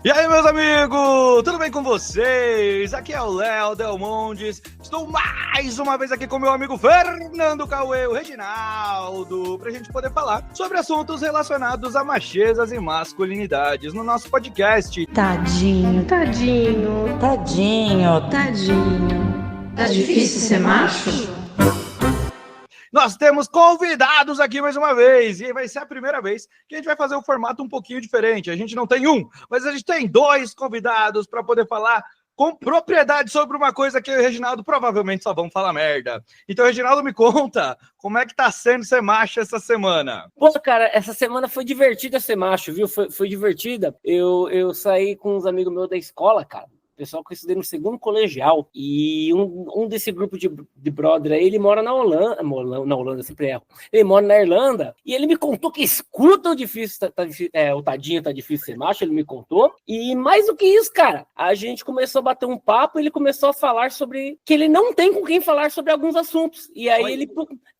E aí, meus amigos, tudo bem com vocês? Aqui é o Léo Del Mondes. Estou mais uma vez aqui com meu amigo Fernando Cauê, o Reginaldo, pra gente poder falar sobre assuntos relacionados a machezas e masculinidades no nosso podcast. Tadinho. Tá difícil ser macho? Nós temos convidados aqui mais uma vez, e vai ser a primeira vez que a gente vai fazer um formato um pouquinho diferente. A gente não tem um, mas a gente tem dois convidados para poder falar com propriedade sobre uma coisa que eu e o Reginaldo provavelmente só vamos falar merda. Então, Reginaldo, me conta, como é que tá sendo ser macho essa semana? Pô, cara, essa semana foi divertida ser macho, viu? Foi divertida. Eu saí com uns amigos meus da escola, cara. O pessoal que eu estudei no segundo colegial, e um desse grupo de brother aí, ele mora na Holanda, sempre erro. Ele mora na Irlanda, e ele me contou que escuta o difícil, o tadinho tá difícil ser macho, ele me contou. E mais do que isso, cara, a gente começou a bater um papo, ele começou a falar sobre que ele não tem com quem falar sobre alguns assuntos. E aí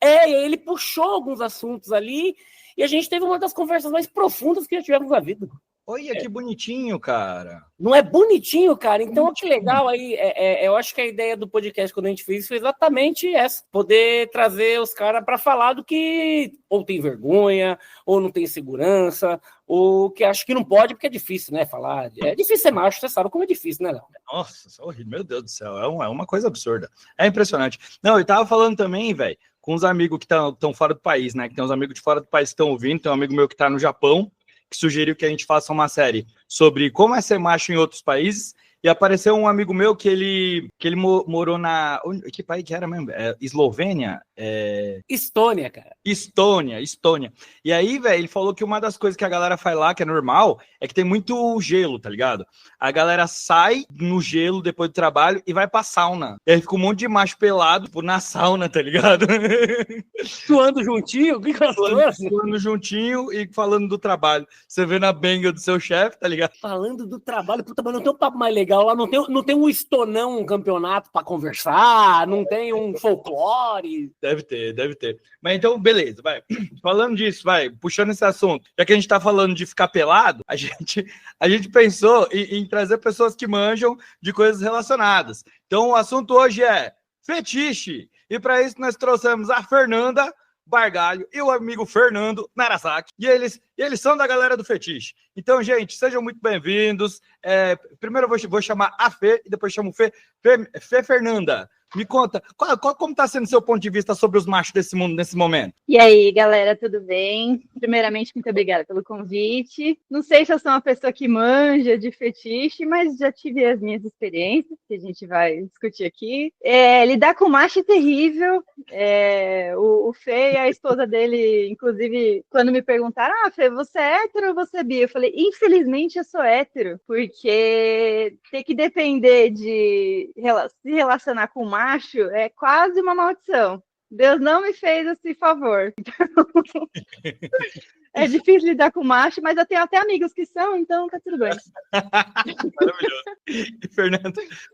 ele puxou alguns assuntos ali, e a gente teve uma das conversas mais profundas que já tivemos na vida. Olha que bonitinho, cara. Não é bonitinho, cara? Então, bonitinho. Que legal aí. Eu acho que a ideia do podcast, quando a gente fez isso, foi exatamente essa. Poder trazer os caras para falar do que ou tem vergonha, ou não tem segurança, ou que acha que não pode, porque é difícil, né? Falar. É difícil ser macho, você sabe como é difícil, né, Léo? Nossa, horrível. Meu Deus do céu. É uma coisa absurda. É impressionante. Não, eu tava falando também, velho, com os amigos que estão fora do país, né? Que tem uns amigos de fora do país que estão ouvindo. Tem um amigo meu que tá no Japão, que sugeriu que a gente faça uma série sobre como é ser macho em outros países, e apareceu um amigo meu que ele morou na... Que país que era mesmo? Eslovênia? Estônia, cara. Estônia. E aí, velho, ele falou que uma das coisas que a galera faz lá, que é normal, é que tem muito gelo, tá ligado? A galera sai no gelo depois do trabalho e vai pra sauna. E aí fica um monte de macho pelado na sauna, tá ligado? Suando juntinho? Suando juntinho e falando do trabalho. Você vê na benga do seu chefe, tá ligado? Falando do trabalho, puta, mas não tem um papo mais legal lá, não tem um estonão, um campeonato pra conversar, não tem um folclore. Deve ter. Mas então, beleza, vai. Falando disso, puxando esse assunto, já que a gente tá falando de ficar pelado, a gente pensou em trazer pessoas que manjam de coisas relacionadas. Então, o assunto hoje é fetiche. E para isso nós trouxemos a Fernanda Bargalho e o amigo Fernando Narasaki. E eles são da galera do fetiche. Então, gente, sejam muito bem-vindos. Primeiro eu vou chamar a Fê e depois chamo Fê Fernanda. Me conta, como está sendo o seu ponto de vista sobre os machos desse mundo nesse momento? E aí, galera, tudo bem? Primeiramente, muito obrigada pelo convite. Não sei se eu sou uma pessoa que manja de fetiche, mas já tive as minhas experiências, que a gente vai discutir aqui. Lidar com macho é terrível. O Fê e a esposa dele, inclusive, quando me perguntaram, Fê, você é hétero ou você é bi? Eu falei, infelizmente eu sou hétero, porque ter que depender de se relacionar com macho é quase uma maldição. Deus não me fez esse favor. Então, é difícil lidar com macho, mas eu tenho até amigos que são, então tá tudo bem. Maravilhoso.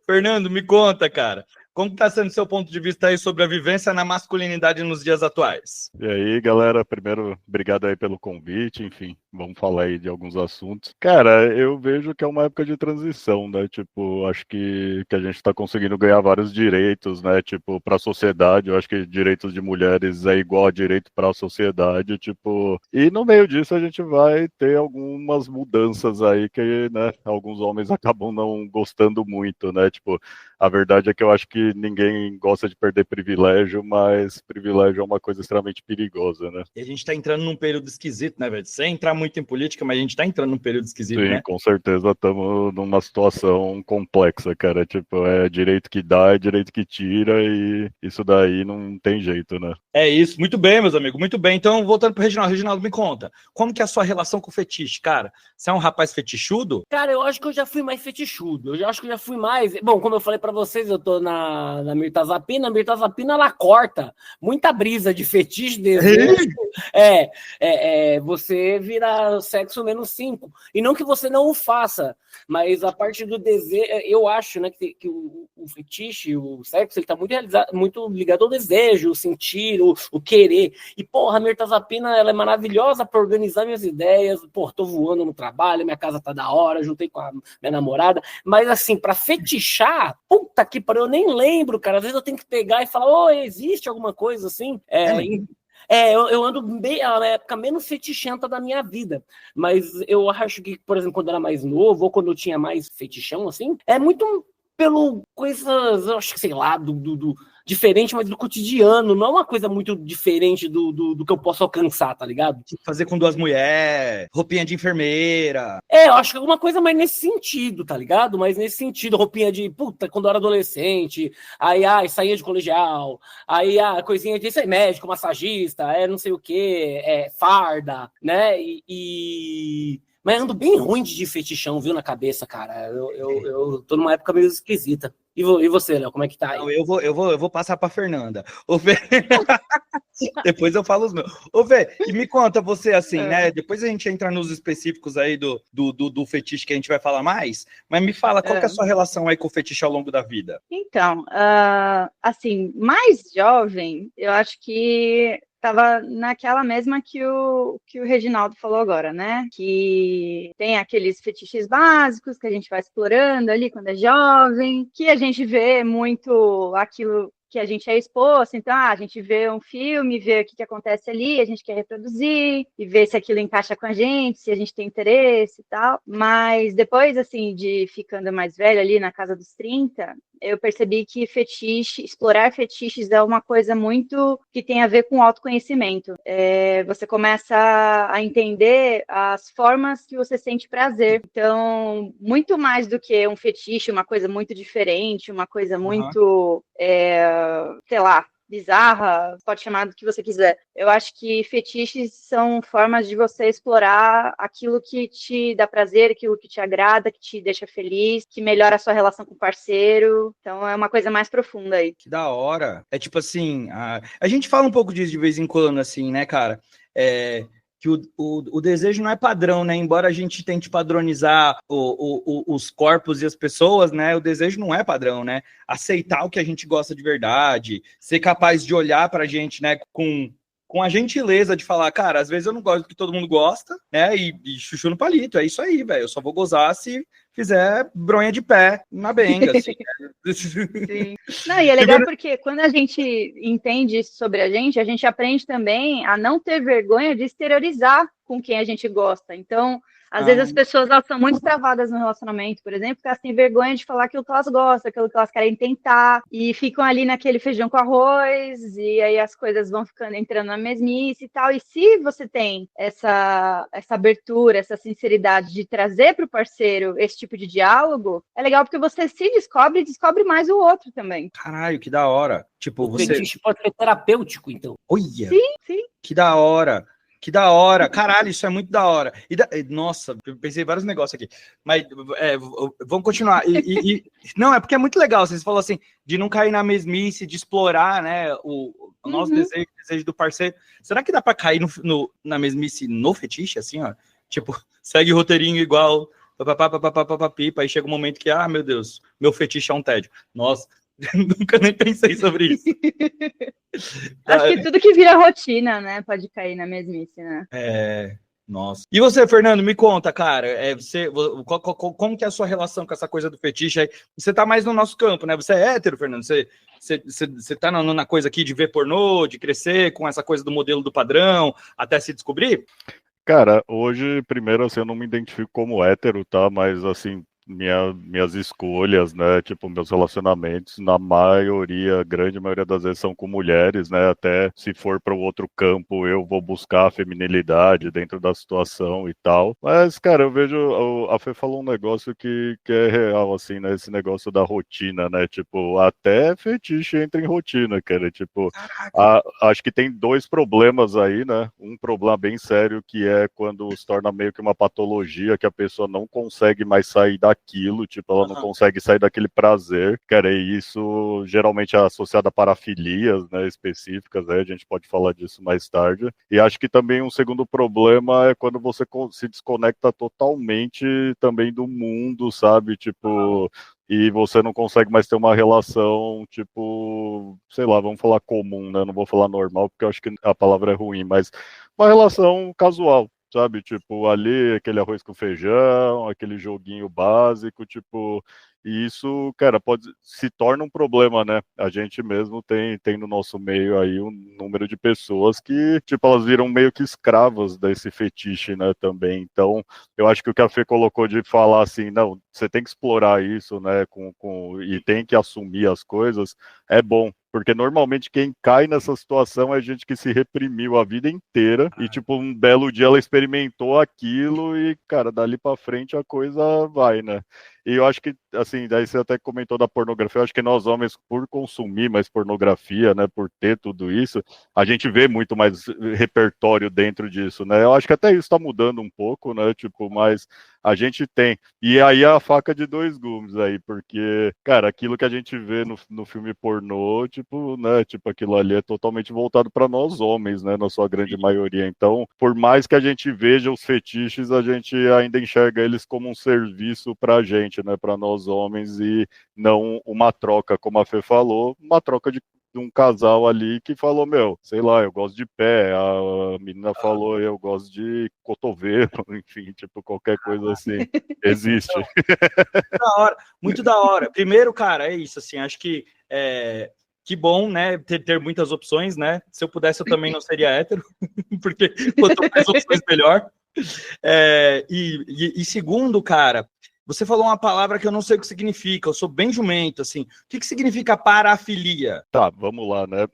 Fernando, me conta, cara. Como está sendo o seu ponto de vista aí sobre a vivência na masculinidade nos dias atuais? E aí, galera, primeiro, obrigado aí pelo convite, enfim, vamos falar aí de alguns assuntos. Cara, eu vejo que é uma época de transição, né, tipo, acho que a gente está conseguindo ganhar vários direitos, né, tipo, para a sociedade, eu acho que direitos de mulheres é igual a direito para a sociedade, tipo, e no meio disso a gente vai ter algumas mudanças aí que, né, alguns homens acabam não gostando muito, né, tipo, a verdade é que eu acho que ninguém gosta de perder privilégio, mas privilégio é uma coisa extremamente perigosa, né? E a gente tá entrando num período esquisito, né, velho? Sem entrar muito em política, mas a gente tá entrando num período esquisito, Sim, né? Sim, com certeza estamos numa situação complexa, cara. Tipo, é direito que dá, é direito que tira, e isso daí não tem jeito, né? É isso. Muito bem, meus amigos, muito bem. Então, voltando pro Reginaldo. Reginaldo, me conta, como que é a sua relação com o fetiche, cara? Você é um rapaz fetichudo? Cara, eu acho que eu já fui mais fetichudo. Eu acho que eu já fui mais... Bom, como eu falei pra pra vocês, eu tô na mirtazapina. A mirtazapina, ela corta muita brisa de fetiche, desejo. Você vira sexo menos 5. E não que você não o faça, mas a parte do desejo, eu acho, né, que o fetiche, o sexo, ele tá muito ligado ao desejo, o sentir, o querer. E, porra, a mirtazapina, ela é maravilhosa pra organizar minhas ideias. Pô, tô voando no trabalho, minha casa tá da hora, juntei com a minha namorada. Mas, assim, pra fetichar, puta que pariu, eu nem lembro, cara. Às vezes eu tenho que pegar e falar, existe alguma coisa assim? Eu ando bem, a época menos fetichenta da minha vida. Mas eu acho que, por exemplo, quando eu era mais novo, ou quando eu tinha mais fetichão, assim, é muito pelo coisas, eu acho que, sei lá, do diferente, mas do cotidiano. Não é uma coisa muito diferente do que eu posso alcançar, tá ligado? Fazer com 2 mulheres, roupinha de enfermeira. Eu acho que alguma coisa mais nesse sentido, tá ligado? Mas nesse sentido, roupinha de, quando eu era adolescente, aí, saía de colegial, aí, coisinha de ser médico, massagista, não sei o quê, farda, né? Mas ando bem ruim de fetichão, viu, na cabeça, cara. Eu tô numa época meio esquisita. E você, Léo, como é que tá aí? Não, eu vou passar pra Fernanda. Ô, Fê... Depois eu falo os meus. Ô, Fê, e me conta você, assim, né? Depois a gente entra nos específicos aí do fetiche que a gente vai falar mais, mas me fala, qual que é a sua relação aí com o fetiche ao longo da vida? Então, assim, mais jovem, eu acho que estava naquela mesma que o Reginaldo falou agora, né? Que tem aqueles fetiches básicos que a gente vai explorando ali quando é jovem, que a gente vê muito aquilo que a gente é exposto, então a gente vê um filme, vê o que acontece ali, a gente quer reproduzir e ver se aquilo encaixa com a gente, se a gente tem interesse e tal. Mas depois, assim, de ficando mais velha ali na casa dos 30, eu percebi que explorar fetiches é uma coisa muito que tem a ver com autoconhecimento. Você começa a entender as formas que você sente prazer. Então, muito mais do que um fetiche, uma coisa muito diferente, uma coisa muito, sei lá, bizarra, pode chamar do que você quiser. Eu acho que fetiches são formas de você explorar aquilo que te dá prazer, aquilo que te agrada, que te deixa feliz, que melhora a sua relação com o parceiro. Então é uma coisa mais profunda aí. Que da hora. É tipo assim, a gente fala um pouco disso de vez em quando, assim, né, cara? Que o desejo não é padrão, né? Embora a gente tente padronizar os corpos e as pessoas, né? O desejo não é padrão, né? Aceitar o que a gente gosta de verdade, ser capaz de olhar pra gente, né? Com a gentileza de falar, cara, às vezes eu não gosto do que todo mundo gosta, né? E chuchu no palito, é isso aí, velho. Eu só vou gozar se fizer bronha de pé na benga, assim. Sim. Não, e é legal porque quando a gente entende isso sobre a gente aprende também a não ter vergonha de exteriorizar com quem a gente gosta. Então, às vezes as pessoas elas são muito travadas no relacionamento, por exemplo, porque elas têm vergonha de falar aquilo que elas gostam, aquilo que elas querem tentar, e ficam ali naquele feijão com arroz, e aí as coisas vão entrando na mesmice e tal. E se você tem essa abertura, essa sinceridade de trazer para o parceiro esse tipo de diálogo, é legal porque você se descobre e descobre mais o outro também. Caralho, que da hora. Tipo, o fetiche pode ser terapêutico, então. Olha! Sim. Que da hora. Que da hora, caralho, isso é muito da hora. Nossa, eu pensei em vários negócios aqui, mas vamos continuar. Não, é porque é muito legal, vocês falaram assim, de não cair na mesmice, de explorar, né, o nosso desejo do parceiro. Será que dá pra cair na mesmice no fetiche, assim, ó? Tipo, segue o roteirinho igual, pipa, aí chega um momento que, meu Deus, meu fetiche é um tédio. Nossa, nunca nem pensei sobre isso. Acho que tudo que vira rotina, né, pode cair na mesmice, né? Nossa. E você, Fernando, me conta, cara, como que é a sua relação com essa coisa do fetiche aí? Você tá mais no nosso campo, né? Você é hétero, Fernando? Você tá na coisa aqui de ver pornô, de crescer com essa coisa do modelo do padrão, até se descobrir? Cara, hoje, primeiro, assim, eu não me identifico como hétero, tá? Mas, assim, minhas escolhas, né, tipo, meus relacionamentos, na grande maioria das vezes são com mulheres, né, até se for para o outro campo, eu vou buscar a feminilidade dentro da situação e tal, mas, cara, eu vejo, a Fê falou um negócio que é real, assim, né, esse negócio da rotina, né, tipo, até fetiche entra em rotina, cara, tipo, acho que tem 2 problemas aí, né, um problema bem sério que é quando se torna meio que uma patologia, que a pessoa não consegue mais sair da daquilo, tipo, ela não consegue sair daquele prazer, cara, e isso geralmente é associado a parafilias, né, específicas, né, a gente pode falar disso mais tarde, e acho que também um segundo problema é quando você se desconecta totalmente também do mundo, sabe, tipo, e você não consegue mais ter uma relação, tipo, sei lá, vamos falar comum, né, não vou falar normal, porque eu acho que a palavra é ruim, mas uma relação casual, sabe? Tipo, ali, aquele arroz com feijão, aquele joguinho básico, tipo... E isso, cara, se torna um problema, né? A gente mesmo tem no nosso meio aí um número de pessoas que, tipo, elas viram meio que escravas desse fetiche, né, também. Então, eu acho que o que a Fê colocou de falar assim, não, você tem que explorar isso, né, e tem que assumir as coisas, é bom. Porque normalmente quem cai nessa situação é gente que se reprimiu a vida inteira e, tipo, um belo dia ela experimentou aquilo e, cara, dali pra frente a coisa vai, né? E eu acho que, assim, daí você até comentou da pornografia, eu acho que nós homens, por consumir mais pornografia, né, por ter tudo isso, a gente vê muito mais repertório dentro disso, né? Eu acho que até isso tá mudando um pouco, né, tipo, mas a gente tem. E aí a faca de dois gumes aí, porque, cara, aquilo que a gente vê no filme pornô, tipo, né, tipo, aquilo ali é totalmente voltado para nós homens, né, na sua grande maioria. Então, por mais que a gente veja os fetiches, a gente ainda enxerga eles como um serviço pra gente, né, para nós homens e não uma troca, como a Fê falou, uma troca de um casal ali que falou, meu, sei lá, eu gosto de pé, a menina falou, eu gosto de cotovelo, enfim, tipo, qualquer coisa assim, existe. Da hora, muito da hora. Primeiro, cara, é isso, assim, acho que que bom, né, ter muitas opções, né? Se eu pudesse, eu também não seria hétero, porque quanto mais opções, melhor. E segundo, cara, você falou uma palavra que eu não sei o que significa, eu sou bem jumento, assim. O que significa parafilia? Tá, vamos lá, né?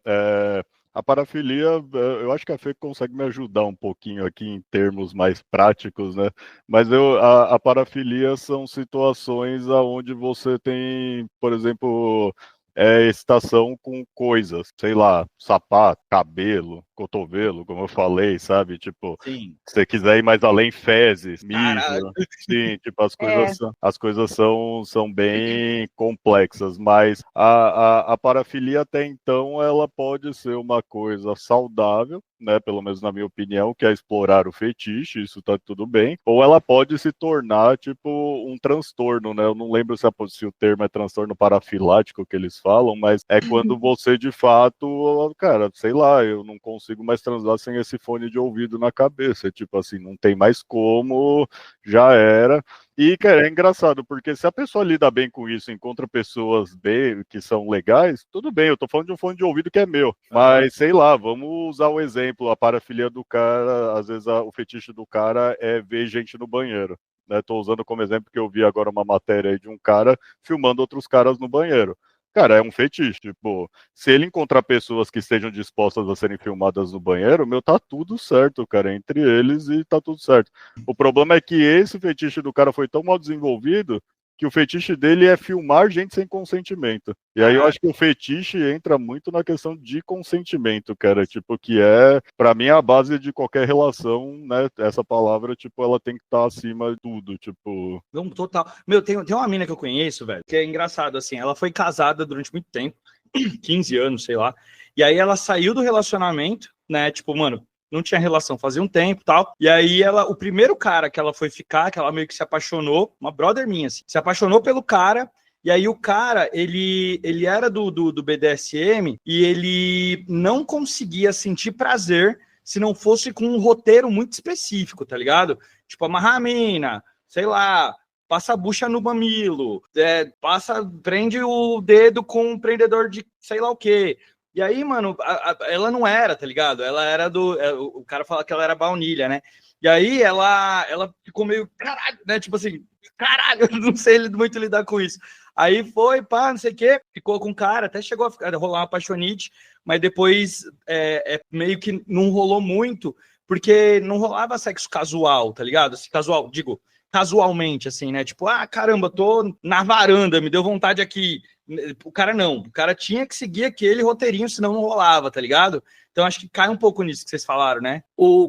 A parafilia, eu acho que a Fê consegue me ajudar um pouquinho aqui em termos mais práticos, né? Mas a parafilia são situações onde você tem, por exemplo, excitação com coisas, sei lá, sapato, cabelo, cotovelo, como eu falei, sabe? Tipo, Sim. se você quiser ir mais além, fezes, Caralho. mijo. Sim, tipo, as coisas são bem complexas, mas a parafilia até então ela pode ser uma coisa saudável, né? Pelo menos na minha opinião, que é explorar o fetiche, isso tá tudo bem, ou ela pode se tornar, tipo, um transtorno, né? Eu não lembro se o termo é transtorno parafilático que eles falam, mas é quando você, de fato, cara, sei lá, eu não consigo mais transar sem esse fone de ouvido na cabeça, tipo assim, não tem mais como, já era. E, cara, é engraçado, porque se a pessoa lida bem com isso, encontra pessoas bem, que são legais, tudo bem, eu tô falando de um fone de ouvido que é meu. Mas, sei lá, vamos usar o exemplo, a parafilia do cara, às vezes o fetiche do cara é ver gente no banheiro. Né? Tô usando como exemplo que eu vi agora uma matéria aí de um cara filmando outros caras no banheiro. Cara, é um fetiche, tipo, se ele encontrar pessoas que estejam dispostas a serem filmadas no banheiro, meu, tá tudo certo, cara, entre eles e tá tudo certo. O problema é que esse fetiche do cara foi tão mal desenvolvido que o fetiche dele é filmar gente sem consentimento. E aí eu acho que o fetiche entra muito na questão de consentimento, cara, tipo, que é, pra mim, a base de qualquer relação, né, essa palavra, tipo, ela tem que estar acima de tudo, tipo... Não, total. Meu, tem uma mina que eu conheço, velho, que é engraçado, assim, ela foi casada durante muito tempo, 15 anos, sei lá, e aí ela saiu do relacionamento, né, tipo, mano, não tinha relação fazia um tempo e tal. E aí o primeiro cara que ela foi ficar, que ela meio que se apaixonou, uma brother minha, assim, se apaixonou pelo cara. E aí o cara, ele era do BDSM e ele não conseguia sentir prazer se não fosse com um roteiro muito específico, tá ligado? Tipo, amarrar a mina, sei lá, passa a bucha no mamilo, prende o dedo com um prendedor de sei lá o quê. E aí, mano, ela não era, tá ligado? Ela era o cara fala que ela era baunilha, né? E aí ela ficou meio, caralho, né? Tipo assim, caralho, eu não sei muito lidar com isso. Aí foi, pá, não sei o quê, ficou com o cara, até chegou a rolar uma apaixonite, mas depois meio que não rolou muito, porque não rolava sexo casual, tá ligado? Assim, casual, digo, casualmente, assim, né? Tipo, caramba, tô na varanda, me deu vontade aqui. O cara não. O cara tinha que seguir aquele roteirinho, senão não rolava, tá ligado? Então acho que cai um pouco nisso que vocês falaram, né?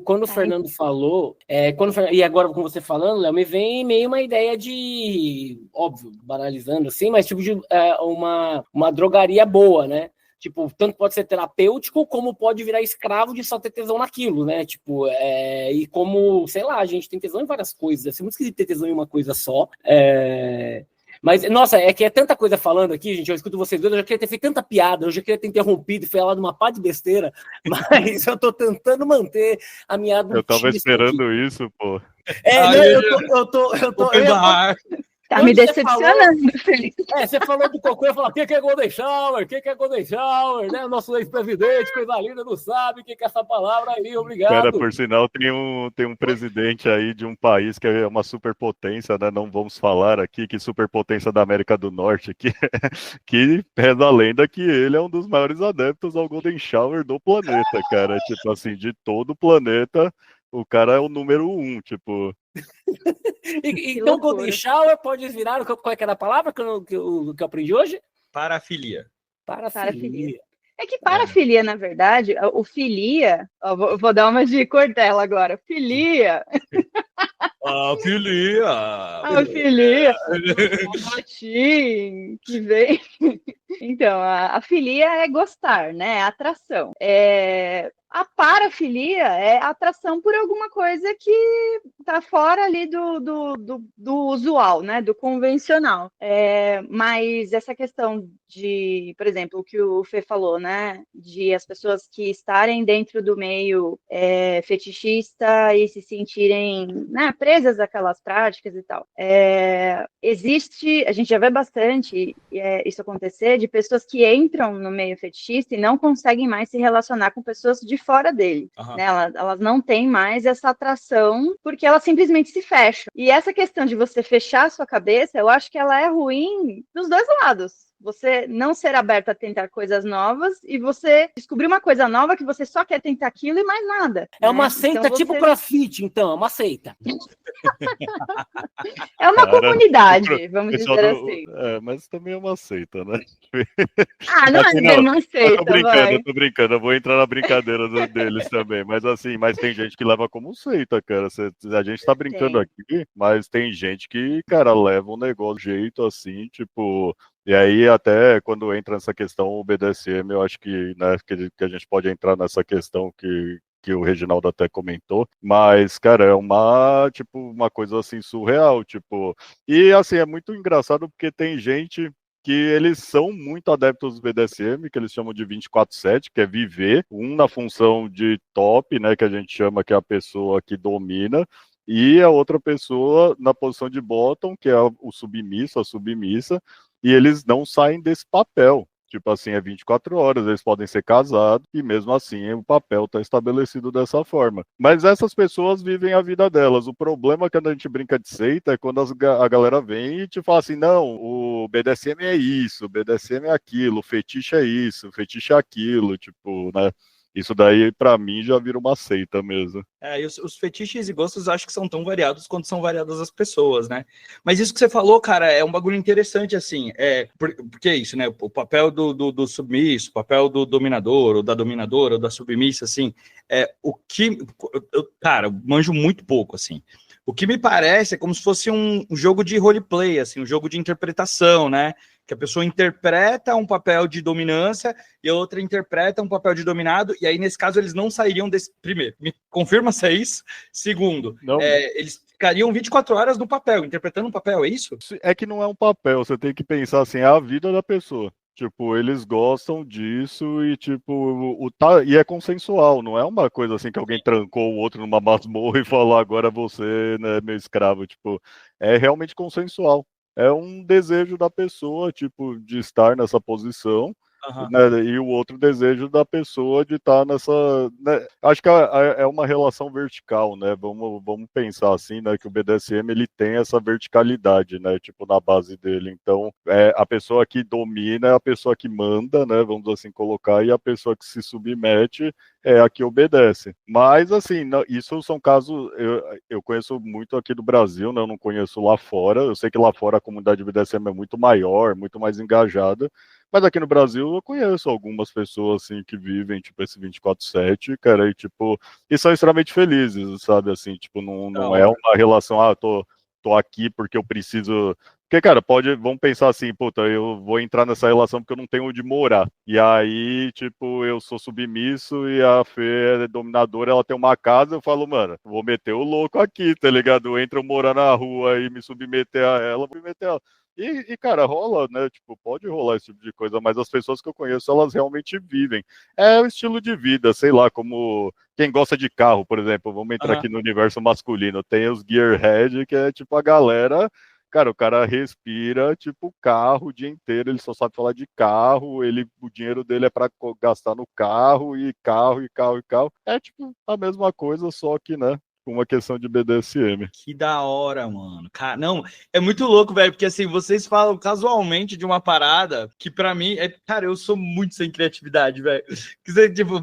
Quando o Fernando falou, e agora com você falando, Léo, me vem meio uma ideia de, óbvio, banalizando assim, mas tipo de uma drogaria boa, né? Tipo, tanto pode ser terapêutico, como pode virar escravo de só ter tesão naquilo, né? Tipo, e como, sei lá, a gente tem tesão em várias coisas. É muito esquisito ter tesão em uma coisa só. Mas, nossa, é que é tanta coisa falando aqui, gente, eu escuto vocês dois, eu já queria ter feito tanta piada, eu já queria ter interrompido e falado uma pá de besteira, mas eu tô tentando manter a minha adultice. Eu tava esperando isso, pô. Eu tô Tá me decepcionando, Felipe. Você falou do cocô, eu falo, o que é Golden Shower? O que é Golden Shower? Né? O nosso ex-presidente, coisa linda, não sabe o que é essa palavra aí, obrigado. Cara, por sinal, tem um presidente aí de um país que é uma superpotência, né? Não vamos falar aqui que superpotência da América do Norte, que reza a lenda que ele é um dos maiores adeptos ao Golden Shower do planeta, cara. Tipo assim, de todo o planeta, o cara é o número 1, tipo... Então, Golden Shower pode virar. Qual é que era a palavra que eu aprendi hoje? Parafilia. Parafilia. É que parafilia, na verdade, o filia. Vou dar uma de Cortella agora. Filia. A filia. A filia. O latim que vem. Então, a filia é gostar, né? É atração. A parafilia é atração por alguma coisa que tá fora ali do usual, né? Do convencional. Mas essa questão de, por exemplo, o que o Fê falou, né? De as pessoas que estarem dentro do meio fetichista e se sentirem, né, presas àquelas práticas e tal. Existe, a gente já vê bastante isso acontecer, de pessoas que entram no meio fetichista e não conseguem mais se relacionar com pessoas de fora dele. Uhum. Né? Elas não têm mais essa atração porque elas simplesmente se fecham. E essa questão de você fechar a sua cabeça, eu acho que ela é ruim dos dois lados. Você não ser aberto a tentar coisas novas e você descobrir uma coisa nova que você só quer tentar aquilo e mais nada. É uma seita, então, tipo CrossFit, então, é uma seita. É uma comunidade, vamos dizer assim. Mas também é uma seita, né? Não é bem uma seita, eu tô brincando, eu vou entrar na brincadeira deles também, mas assim, tem gente que leva como seita, cara. A gente tá brincando aqui, mas tem gente que, cara, leva um negócio de jeito assim, tipo... E aí, até quando entra nessa questão, o BDSM, eu acho que, né, que a gente pode entrar nessa questão que o Reginaldo até comentou, mas, cara, é uma coisa, assim, surreal, tipo... E, assim, é muito engraçado porque tem gente que eles são muito adeptos do BDSM, que eles chamam de 24/7, que é viver, na função de top, né, que a gente chama que é a pessoa que domina, e a outra pessoa na posição de bottom, que é o submisso, a submissa, e eles não saem desse papel. Tipo assim, é 24 horas, eles podem ser casados, e mesmo assim o papel está estabelecido dessa forma. Mas essas pessoas vivem a vida delas. O problema quando a gente brinca de seita é quando a galera vem e te fala assim, não, o BDSM é isso, o BDSM é aquilo, o fetiche é isso, o fetiche é aquilo, tipo, né? Isso daí, pra mim, já vira uma seita mesmo. E os fetiches e gostos acho que são tão variados quanto são variadas as pessoas, né? Mas isso que você falou, cara, é um bagulho interessante, assim. Porque é isso, né? O papel do submisso, o papel do dominador, ou da dominadora, ou da submissa, assim, cara, eu manjo muito pouco, assim. O que me parece é como se fosse um jogo de roleplay, assim, um jogo de interpretação, né? Que a pessoa interpreta um papel de dominância e a outra interpreta um papel de dominado, e aí, nesse caso, eles não sairiam desse... Primeiro, me confirma se é isso. Segundo, eles ficariam 24 horas no papel, interpretando um papel, é isso? É que não é um papel, você tem que pensar assim, é a vida da pessoa. Tipo, eles gostam disso e, tipo, e é consensual, não é uma coisa assim que alguém trancou o outro numa masmorra e falou, agora você, né, meu escravo. Tipo, é realmente consensual. É um desejo da pessoa, tipo, de estar nessa posição. né, e o outro desejo da pessoa de estar nessa, né, acho que é uma relação vertical, né, vamos pensar assim, né, que o BDSM ele tem essa verticalidade, né, tipo na base dele, então a pessoa que domina é a pessoa que manda, né, vamos assim colocar, e a pessoa que se submete é a que obedece. Mas, assim, isso são casos... Eu conheço muito aqui do Brasil, né? Eu não conheço lá fora. Eu sei que lá fora a comunidade BDSM é muito maior, muito mais engajada. Mas aqui no Brasil eu conheço algumas pessoas, assim, que vivem, tipo, esse 24/7, cara, e, tipo... E são extremamente felizes, sabe? Assim, tipo, não é uma relação... Ah, tô aqui porque eu preciso... Porque, cara, vamos pensar assim, puta, eu vou entrar nessa relação porque eu não tenho onde morar. E aí, tipo, eu sou submisso e a Fê é dominadora, ela tem uma casa, eu falo, mano, vou meter o louco aqui, tá ligado? Entra eu morar na rua e me submeter a ela, vou meter ela. Cara, rola, né? Tipo, pode rolar esse tipo de coisa, mas as pessoas que eu conheço, elas realmente vivem. É o estilo de vida, sei lá, como quem gosta de carro, por exemplo, vamos entrar aqui no universo masculino, tem os gearhead, que é tipo a galera... Cara, o cara respira, tipo, carro o dia inteiro, ele só sabe falar de carro, o dinheiro dele é para gastar no carro, e carro, e carro, e carro. É, tipo, a mesma coisa, só que, né, com uma questão de BDSM. Que da hora, mano. Cara, não, é muito louco, velho, porque assim, vocês falam casualmente de uma parada que pra mim, cara, eu sou muito sem criatividade, velho. Que você, tipo,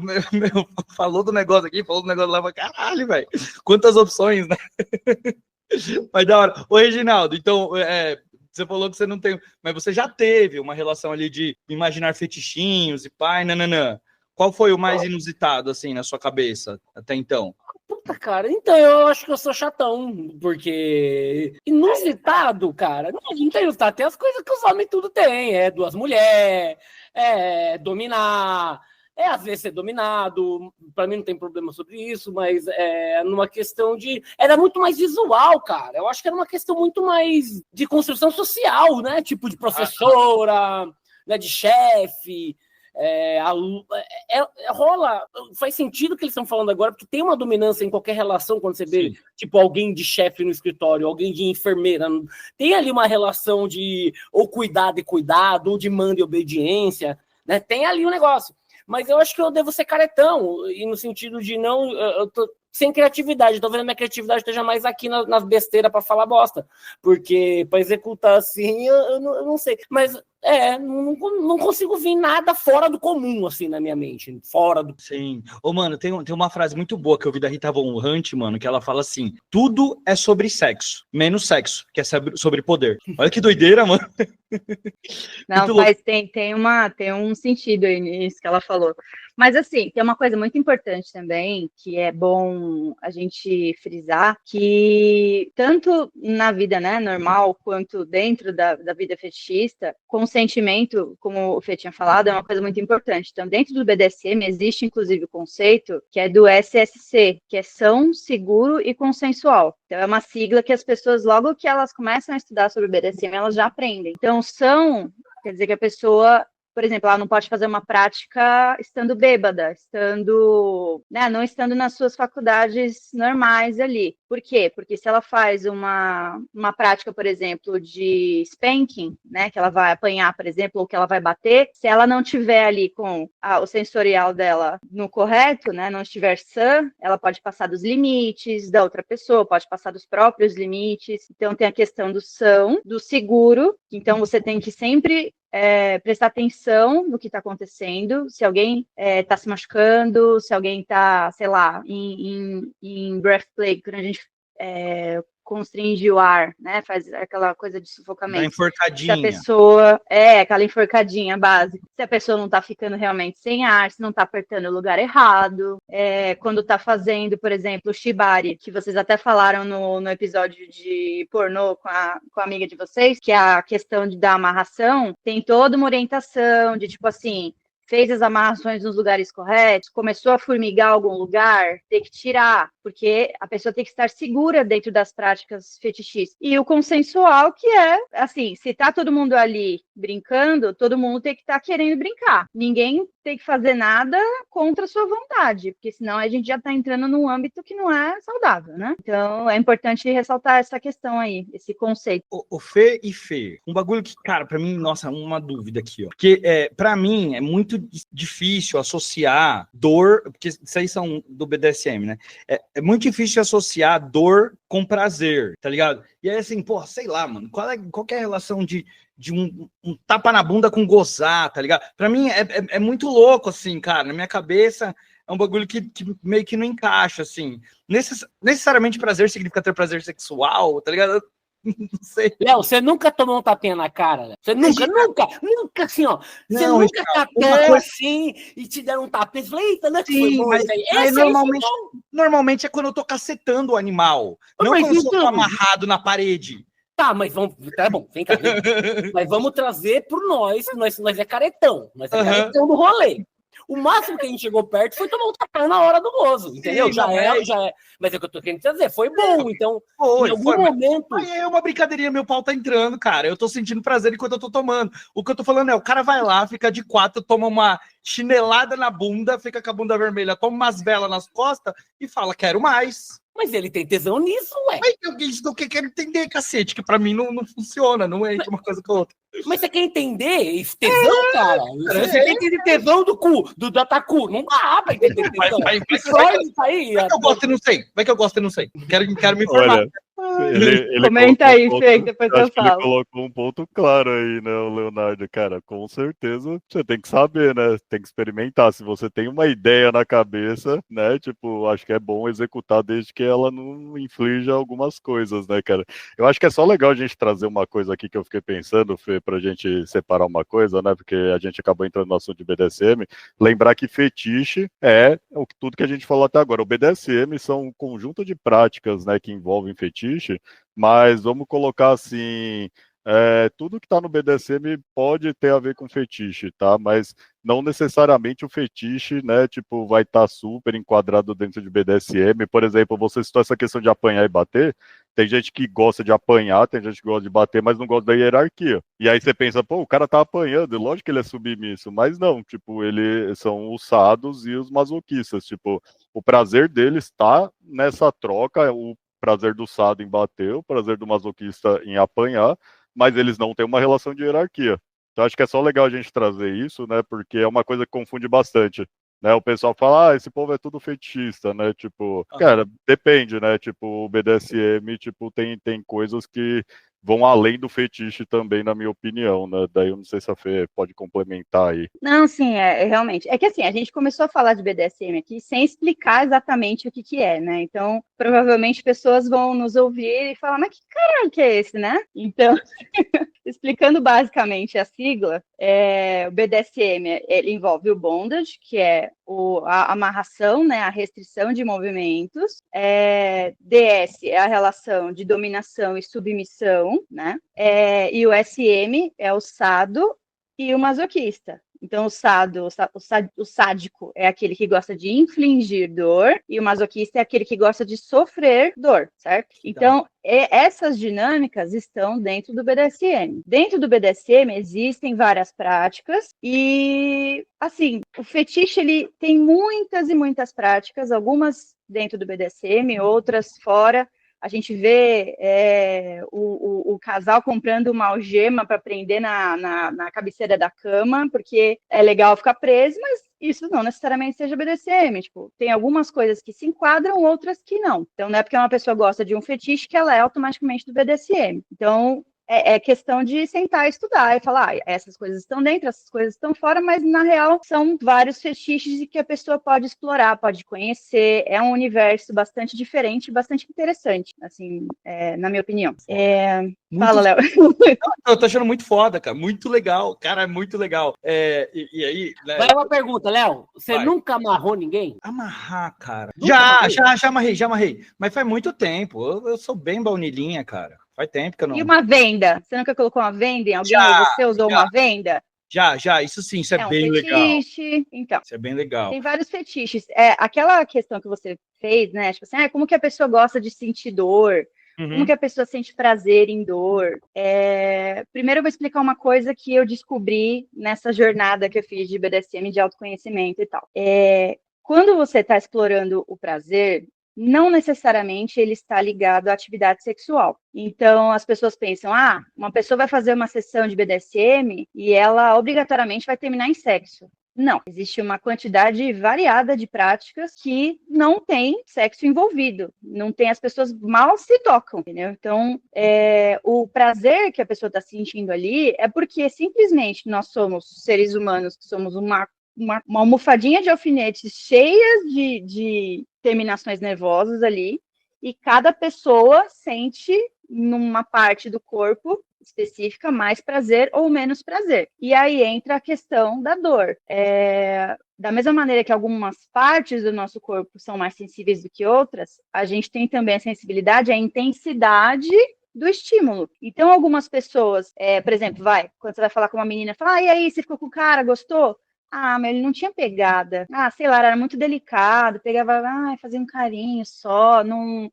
falou do negócio aqui, falou do negócio lá, caralho, velho. Quantas opções, né? Mas da hora. Ô, Reginaldo, então, você falou que você não tem... Mas você já teve uma relação ali de imaginar fetichinhos e pai, nananã. Qual foi o mais inusitado, assim, na sua cabeça até então? Puta, cara, então eu acho que eu sou chatão, porque inusitado, cara, não tem inusitado, tem as coisas que os homens tudo têm, é 2 mulheres, é dominar, é às vezes ser dominado, pra mim não tem problema sobre isso, mas é numa questão de... Era muito mais visual, cara, eu acho que era uma questão muito mais de construção social, né, tipo de professora, né, de chefe... rola, faz sentido o que eles estão falando agora, porque tem uma dominância em qualquer relação quando você vê, tipo, alguém de chefe no escritório, alguém de enfermeira, tem ali uma relação de ou cuidado e cuidado, ou de mando e obediência, né? Tem ali um negócio, mas eu acho que eu devo ser caretão, e no sentido de não, eu tô sem criatividade, tô vendo a minha criatividade esteja mais aqui nas besteiras para falar bosta, porque para executar assim, eu não sei, mas não consigo ver nada fora do comum, assim, na minha mente. Fora do... Sim. Ô, mano, tem uma frase muito boa que eu vi da Rita Von Hunt, mano, que ela fala assim, tudo é sobre sexo, menos sexo, que é sobre poder. Olha que doideira, mano. Não, mas tem um sentido aí nisso que ela falou. Mas, assim, tem uma coisa muito importante também, que é bom a gente frisar, que tanto na vida, né, normal, quanto dentro da vida fetichista, consentimento, como o Fê tinha falado, é uma coisa muito importante. Então, dentro do BDSM, existe, inclusive, o conceito que é do SSC, que é são, seguro e consensual. Então, é uma sigla que as pessoas, logo que elas começam a estudar sobre o BDSM, elas já aprendem. Então, são, quer dizer que a pessoa... Por exemplo, ela não pode fazer uma prática estando bêbada, não estando nas suas faculdades normais ali. Por quê? Porque se ela faz uma prática, por exemplo, de spanking, né, que ela vai apanhar, por exemplo, ou que ela vai bater, se ela não tiver ali com o sensorial dela no correto, né, não estiver sã, ela pode passar dos limites da outra pessoa, pode passar dos próprios limites. Então, tem a questão do são, do seguro. Então, você tem que sempre prestar atenção no que está acontecendo, se alguém está se machucando, se alguém está, sei lá, em breath play, quando a gente constringe o ar, né? Faz aquela coisa de sufocamento. Da enforcadinha. Se a pessoa... aquela enforcadinha básica. Se a pessoa não está ficando realmente sem ar, se não está apertando o lugar errado. Quando está fazendo, por exemplo, o shibari, que vocês até falaram no episódio de pornô com a amiga de vocês, que é a questão da amarração, tem toda uma orientação de, tipo assim, fez as amarrações nos lugares corretos, começou a formigar algum lugar, tem que tirar, porque a pessoa tem que estar segura dentro das práticas fetichistas. E o consensual, que é, assim, se tá todo mundo ali brincando, todo mundo tem que estar querendo brincar. Ninguém tem que fazer nada contra a sua vontade, porque senão a gente já tá entrando num âmbito que não é saudável, né? Então, é importante ressaltar essa questão aí, esse conceito. O Fê e Fê, um bagulho que, cara, pra mim, nossa, uma dúvida aqui, ó. Porque, pra mim, é muito difícil associar dor, porque isso aí são do BDSM, né? É muito difícil associar dor com prazer, tá ligado? E aí, assim, pô, sei lá, mano, qual que é a relação de um tapa na bunda com gozar, tá ligado? Pra mim, é muito louco, assim, cara, na minha cabeça é um bagulho que meio que não encaixa, assim. Necessariamente prazer significa ter prazer sexual, tá ligado? Não sei. Léo, você nunca tomou um tapinha na cara, Léo? Você nunca, assim, ó. Você Não, nunca catou assim e te deram um tapinha. Você falou, eita, não é que foi bom isso aí. Mas normalmente é quando eu tô cacetando o animal. Não Mas quando eu então, tô amarrado na parede. Tá, mas vamos. Tá bom, vem cá. Mas vamos trazer pro nós é caretão. Nós é caretão do rolê. O máximo que a gente chegou perto foi tomar um tapão na hora do gozo, entendeu? Sim, já é. Mas é o que eu tô querendo dizer, foi bom. Então, em algum momento. Mas é uma brincadeirinha, meu pau tá entrando, cara. Eu tô sentindo prazer enquanto eu tô tomando. O que eu tô falando é, o cara vai lá, fica de 4, toma uma chinelada na bunda, fica com a bunda vermelha, toma umas velas nas costas e fala, quero mais. Mas ele tem tesão nisso, ué. Mas isso que eu quero entender, cacete, que pra mim não funciona, não é uma coisa com a outra. Mas você quer entender esse tesão, cara? Você tem que entender tesão do cu, do tacu. Não dá pra entender tesão. Vai que eu gosto e não sei. Vai que eu gosto e não sei. Quero me informar. Olha, ele comenta aí, Fê, que depois eu falo. Ele colocou um ponto claro aí, né, o Leonardo, cara, com certeza você tem que saber, né, tem que experimentar, se você tem uma ideia na cabeça, né, tipo, acho que é bom executar desde que ela não inflija algumas coisas, né, cara. Eu acho que é só legal a gente trazer uma coisa aqui que eu fiquei pensando, Fê, pra gente separar uma coisa, né, porque a gente acabou entrando no assunto de BDSM, lembrar que fetiche é tudo que a gente falou até agora, o BDSM são um conjunto de práticas, né, que envolvem fetiche, mas vamos colocar assim, tudo que está no BDSM pode ter a ver com fetiche, tá? Mas não necessariamente o fetiche, né, tipo, vai estar super enquadrado dentro de BDSM. Por exemplo, você citou essa questão de apanhar e bater, tem gente que gosta de apanhar, tem gente que gosta de bater, mas não gosta da hierarquia. E aí você pensa, pô, o cara tá apanhando, lógico que ele é submisso, mas não, tipo, eles são os sados e os masoquistas, tipo, o prazer deles está nessa troca, o prazer do sado em bater, o prazer do masoquista em apanhar, mas eles não têm uma relação de hierarquia. Então acho que é só legal a gente trazer isso, né, porque é uma coisa que confunde bastante. Né, o pessoal fala, esse povo é tudo fetichista, né, tipo, cara, depende, né, tipo, o BDSM, tipo, tem coisas que vão além do fetiche também, na minha opinião, né, daí eu não sei se a Fê pode complementar aí. Não, sim, realmente, é que assim, a gente começou a falar de BDSM aqui sem explicar exatamente o que é, né, então, provavelmente pessoas vão nos ouvir e falar, mas que caralho que é esse, né, então, explicando basicamente a sigla, o BDSM, ele envolve o bondage, que é a amarração, né, a restrição de movimentos, DS é a relação de dominação e submissão, né, e o SM é o sado e o masoquista. Então, o sádico é aquele que gosta de infligir dor e o masoquista é aquele que gosta de sofrer dor, certo? Então, essas dinâmicas estão dentro do BDSM. Dentro do BDSM existem várias práticas e, assim, o fetiche, ele tem muitas e muitas práticas, algumas dentro do BDSM, outras fora. A gente vê o casal comprando uma algema para prender na cabeceira da cama, porque é legal ficar preso, mas isso não necessariamente seja BDSM. Tipo, tem algumas coisas que se enquadram, outras que não. Então, não é porque uma pessoa gosta de um fetiche que ela é automaticamente do BDSM. Então, é questão de sentar e estudar e falar, essas coisas estão dentro, essas coisas estão fora, mas na real são vários fetiches que a pessoa pode explorar, pode conhecer, é um universo bastante diferente, bastante interessante, assim, na minha opinião. Fala, Léo. Eu tô achando muito foda, cara, muito legal, cara, é muito legal. E aí... Né? Vai uma pergunta, Léo, você nunca amarrou ninguém? Amarrar, cara. Já amarrei, mas faz muito tempo, eu sou bem baunilhinha, cara. Faz tempo que eu não... E uma venda? Você nunca colocou uma venda em alguém? Você usou uma venda? Já, isso sim, isso é um bem legal. fetiche. Então, Isso é bem legal. tem vários fetiches. Aquela questão que você fez, né? Tipo assim, como que a pessoa gosta de sentir dor? Como que a pessoa sente prazer em dor? Primeiro eu vou explicar uma coisa que eu descobri nessa jornada que eu fiz de BDSM, de autoconhecimento e tal. Quando você está explorando o prazer, não necessariamente ele está ligado à atividade sexual. Então, as pessoas pensam, uma pessoa vai fazer uma sessão de BDSM e ela obrigatoriamente vai terminar em sexo. Não, existe uma quantidade variada de práticas que não tem sexo envolvido, não tem, as pessoas mal se tocam, entendeu? Então, o prazer que a pessoa está sentindo ali é porque simplesmente nós somos seres humanos, que somos uma almofadinha de alfinetes cheias de terminações nervosas ali, e cada pessoa sente numa parte do corpo específica mais prazer ou menos prazer. E aí entra a questão da dor. Da mesma maneira que algumas partes do nosso corpo são mais sensíveis do que outras, a gente tem também a sensibilidade, a intensidade do estímulo. Então, algumas pessoas, por exemplo, quando você vai falar com uma menina, fala, e aí, você ficou com o cara, gostou? Mas ele não tinha pegada. Sei lá, era muito delicado, pegava, fazia um carinho só, não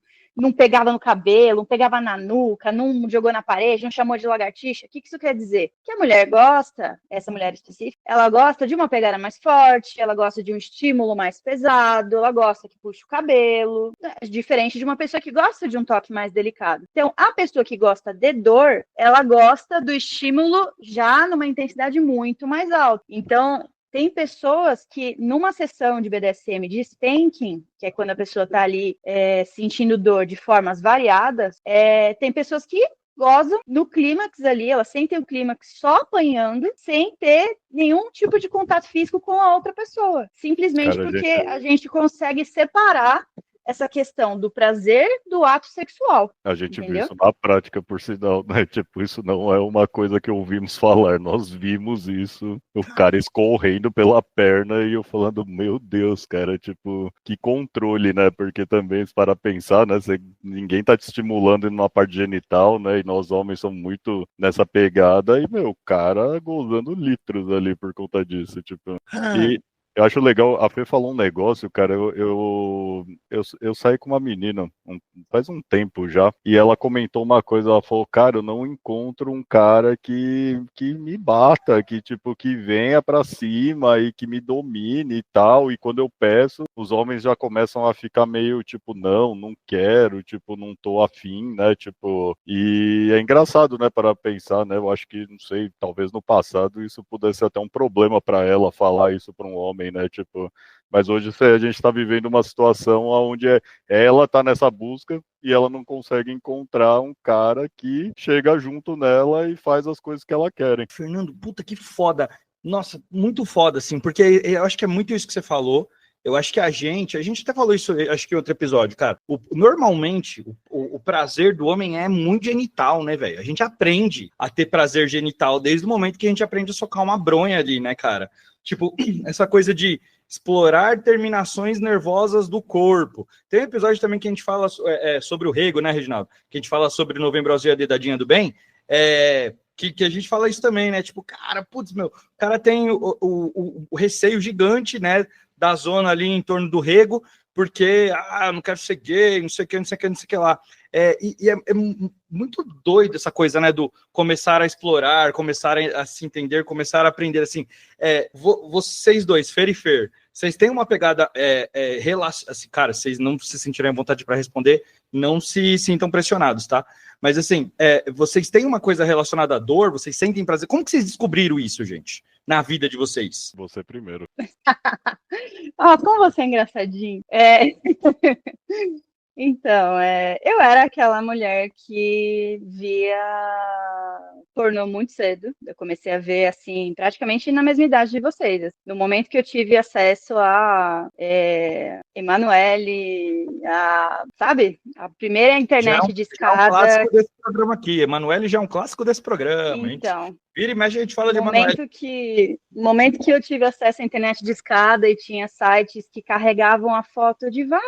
pegava no cabelo, não pegava na nuca, não jogou na parede, não chamou de lagartixa. O que isso quer dizer? Que a mulher gosta, essa mulher específica, ela gosta de uma pegada mais forte, ela gosta de um estímulo mais pesado, ela gosta que puxe o cabelo, diferente de uma pessoa que gosta de um toque mais delicado. Então, a pessoa que gosta de dor, ela gosta do estímulo já numa intensidade muito mais alta. Então, tem pessoas que, numa sessão de BDSM, de spanking, que é quando a pessoa está ali sentindo dor de formas variadas, tem pessoas que gozam no clímax ali, elas sentem o clímax só apanhando, sem ter nenhum tipo de contato físico com a outra pessoa. Simplesmente porque a gente consegue separar essa questão do prazer do ato sexual. A gente entendeu? viu isso na prática, por sinal, né? Tipo, isso não é uma coisa que ouvimos falar, nós vimos isso, o cara escorrendo pela perna e eu falando, meu Deus, cara, tipo, que controle, né? Porque também, para pensar, né, ninguém tá te estimulando numa parte genital, né? E nós homens somos muito nessa pegada e, meu, o cara gozando litros ali por conta disso, tipo. E eu acho legal, a Fê falou um negócio, cara, eu saí com uma menina faz um tempo já, e ela comentou uma coisa, ela falou, cara, eu não encontro um cara que me bata, que tipo, que venha pra cima e que me domine e tal, e quando eu peço, os homens já começam a ficar meio, tipo, não quero, tipo, não tô afim, né, tipo, e é engraçado, né, para pensar, né, eu acho que, não sei, talvez no passado isso pudesse ser até um problema pra ela falar isso pra um homem, né, tipo, mas hoje a gente está vivendo uma situação onde ela está nessa busca e ela não consegue encontrar um cara que chega junto nela e faz as coisas que ela quer. Fernando, puta que foda. Nossa, muito foda, assim, porque eu acho que é muito isso que você falou. Eu acho que a gente até falou isso, acho que em outro episódio, cara. Normalmente, o prazer do homem é muito genital, né, velho? A gente aprende a ter prazer genital desde o momento que a gente aprende a socar uma bronha ali, né, cara? Tipo, essa coisa de explorar terminações nervosas do corpo. Tem um episódio também que a gente fala sobre o rego, né, Reginaldo? Que a gente fala sobre Novembro Azul e a Dedadinha do Bem. Que a gente fala isso também, né? Tipo, cara, putz, meu, o cara tem o receio gigante, né, da zona ali em torno do rego, porque, eu não quero ser gay, não sei o que lá. É muito doido essa coisa, né, do começar a explorar, começar a se entender, começar a aprender, assim, vocês dois, Fer e Fer, vocês têm uma pegada, assim, cara, vocês não se sentirem à vontade para responder, não se sintam pressionados, tá? Mas, assim, vocês têm uma coisa relacionada à dor, vocês sentem prazer, como que vocês descobriram isso, gente, na vida de vocês? Você primeiro. Como você é engraçadinho. Então, eu era aquela mulher que via pornô muito cedo. Eu comecei a ver, assim, praticamente na mesma idade de vocês. No momento que eu tive acesso a Emanuele, sabe? A primeira internet de escada. Já é um clássico desse programa aqui. Emanuele já é um clássico desse programa. Então, vira e mexe, a gente fala de Emanuele. No momento que eu tive acesso à internet de escada e tinha sites que carregavam a foto devagarzinho,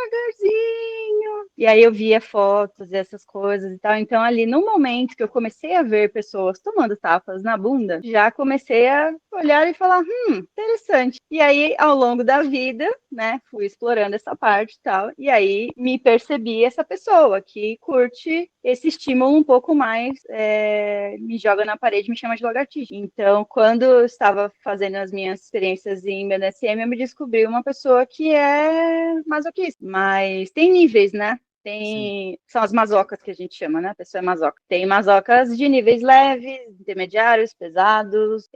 E aí eu via fotos e essas coisas e tal. Então, ali, no momento que eu comecei a ver pessoas tomando tapas na bunda, já comecei a olhar e falar, interessante. E aí, ao longo da vida, né, fui explorando essa parte e tal. E aí, me percebi essa pessoa que curte esse estímulo um pouco mais, me joga na parede, me chama de lagartixa. Então, quando eu estava fazendo as minhas experiências em BDSM, eu me descobri uma pessoa que é masoquista. Mas tem níveis, né? São as masocas que a gente chama, né? A pessoa é masoca. Tem masocas de níveis leves, intermediários, pesados.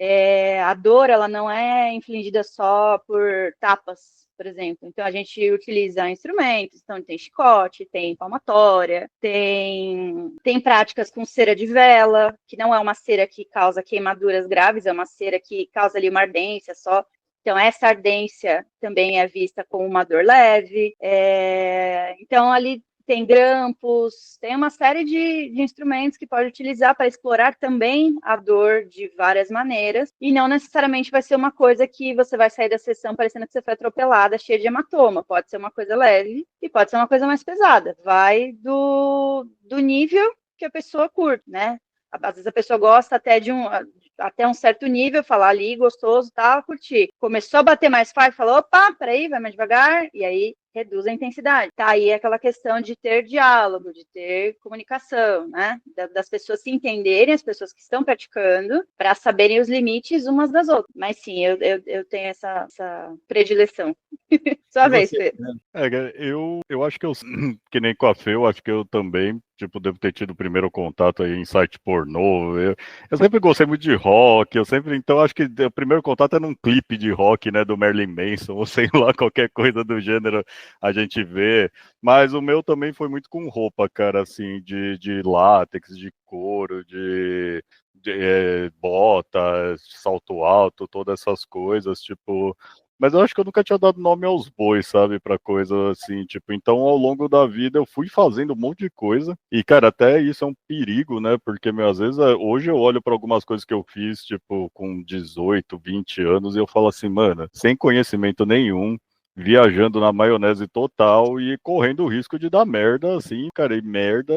A dor, ela não é infligida só por tapas, por exemplo. Então, a gente utiliza instrumentos, então tem chicote, tem palmatória, tem práticas com cera de vela, que não é uma cera que causa queimaduras graves, é uma cera que causa ali uma ardência só. Então, essa ardência também é vista como uma dor leve. Então, ali tem grampos, tem uma série de instrumentos que pode utilizar para explorar também a dor de várias maneiras, e não necessariamente vai ser uma coisa que você vai sair da sessão parecendo que você foi atropelada, cheia de hematoma. Pode ser uma coisa leve e pode ser uma coisa mais pesada. Vai do nível que a pessoa curte, né? Às vezes a pessoa gosta até um certo nível, falar ali, gostoso, tal, curtir. Começou a bater mais forte, falou, opa, peraí, vai mais devagar, e aí reduz a intensidade. Tá aí aquela questão de ter diálogo, de ter comunicação, né? Das pessoas se entenderem, as pessoas que estão praticando, para saberem os limites umas das outras. Mas sim, eu tenho essa predileção. Sua vez, Fê. Eu acho que que nem com a Fê, eu acho que eu também, tipo, devo ter tido o primeiro contato aí em site pornô. Eu sempre gostei muito de rock, então acho que o primeiro contato é num clipe de rock, né, do Marilyn Manson, ou sei lá, qualquer coisa do gênero a gente vê. Mas o meu também foi muito com roupa, cara, assim, de látex, de couro, de bota, salto alto, todas essas coisas, tipo. Mas eu acho que eu nunca tinha dado nome aos bois, sabe, pra coisa assim, tipo, então ao longo da vida eu fui fazendo um monte de coisa, e cara, até isso é um perigo, né, porque, meu, às vezes, hoje eu olho pra algumas coisas que eu fiz, tipo, com 18, 20 anos, e eu falo assim, mano, sem conhecimento nenhum, viajando na maionese total e correndo o risco de dar merda, assim, cara, e merda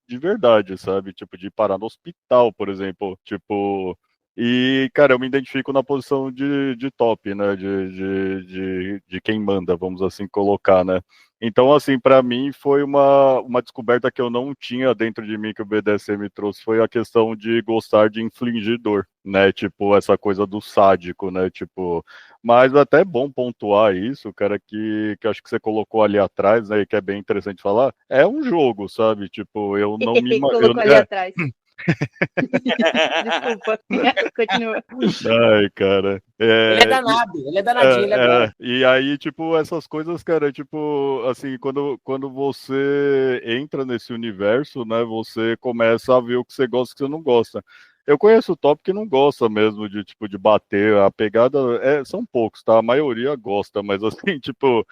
de verdade, sabe, tipo, de parar no hospital, por exemplo, tipo... E, cara, eu me identifico na posição de top, né? De quem manda, vamos assim colocar, né? Então, assim, para mim foi uma descoberta que eu não tinha dentro de mim que o BDSM trouxe, foi a questão de gostar de infligir dor, né? Tipo, essa coisa do sádico, né? Tipo, mas até é bom pontuar isso, cara, que acho que você colocou ali atrás, né? E que é bem interessante falar. É um jogo, sabe? Tipo, eu não me... Colocou ali atrás. Desculpa, continua. Ai, cara. Ele é danado, ele é danadinho, ele adora. E aí, tipo, essas coisas, cara, tipo, assim, quando você entra nesse universo, né, você começa a ver o que você gosta e o que você não gosta. Eu conheço o top que não gosta mesmo de, tipo, de bater. A pegada são poucos, tá? A maioria gosta, mas assim, tipo,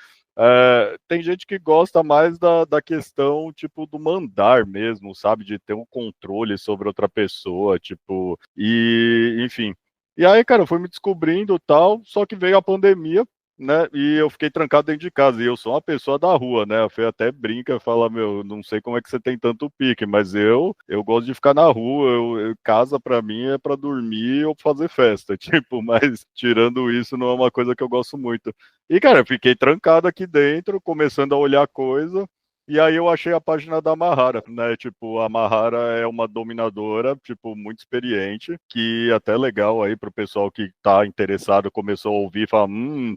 tem gente que gosta mais da questão, tipo, do mandar mesmo, sabe? De ter um controle sobre outra pessoa, tipo, e, enfim. E aí, cara, eu fui me descobrindo tal, só que veio a pandemia, né? E eu fiquei trancado dentro de casa. E eu sou uma pessoa da rua, né? A Fê até brinca, fala, meu, não sei como é que você tem tanto pique, mas eu gosto de ficar na rua. Casa pra mim é pra dormir ou fazer festa, tipo, mas tirando isso, não é uma coisa que eu gosto muito. E, cara, eu fiquei trancado aqui dentro, começando a olhar coisa. E aí eu achei a página da Mahara, né? Tipo, a Mahara é uma dominadora, tipo, muito experiente, que até é legal aí pro pessoal que tá interessado, começou a ouvir, fala,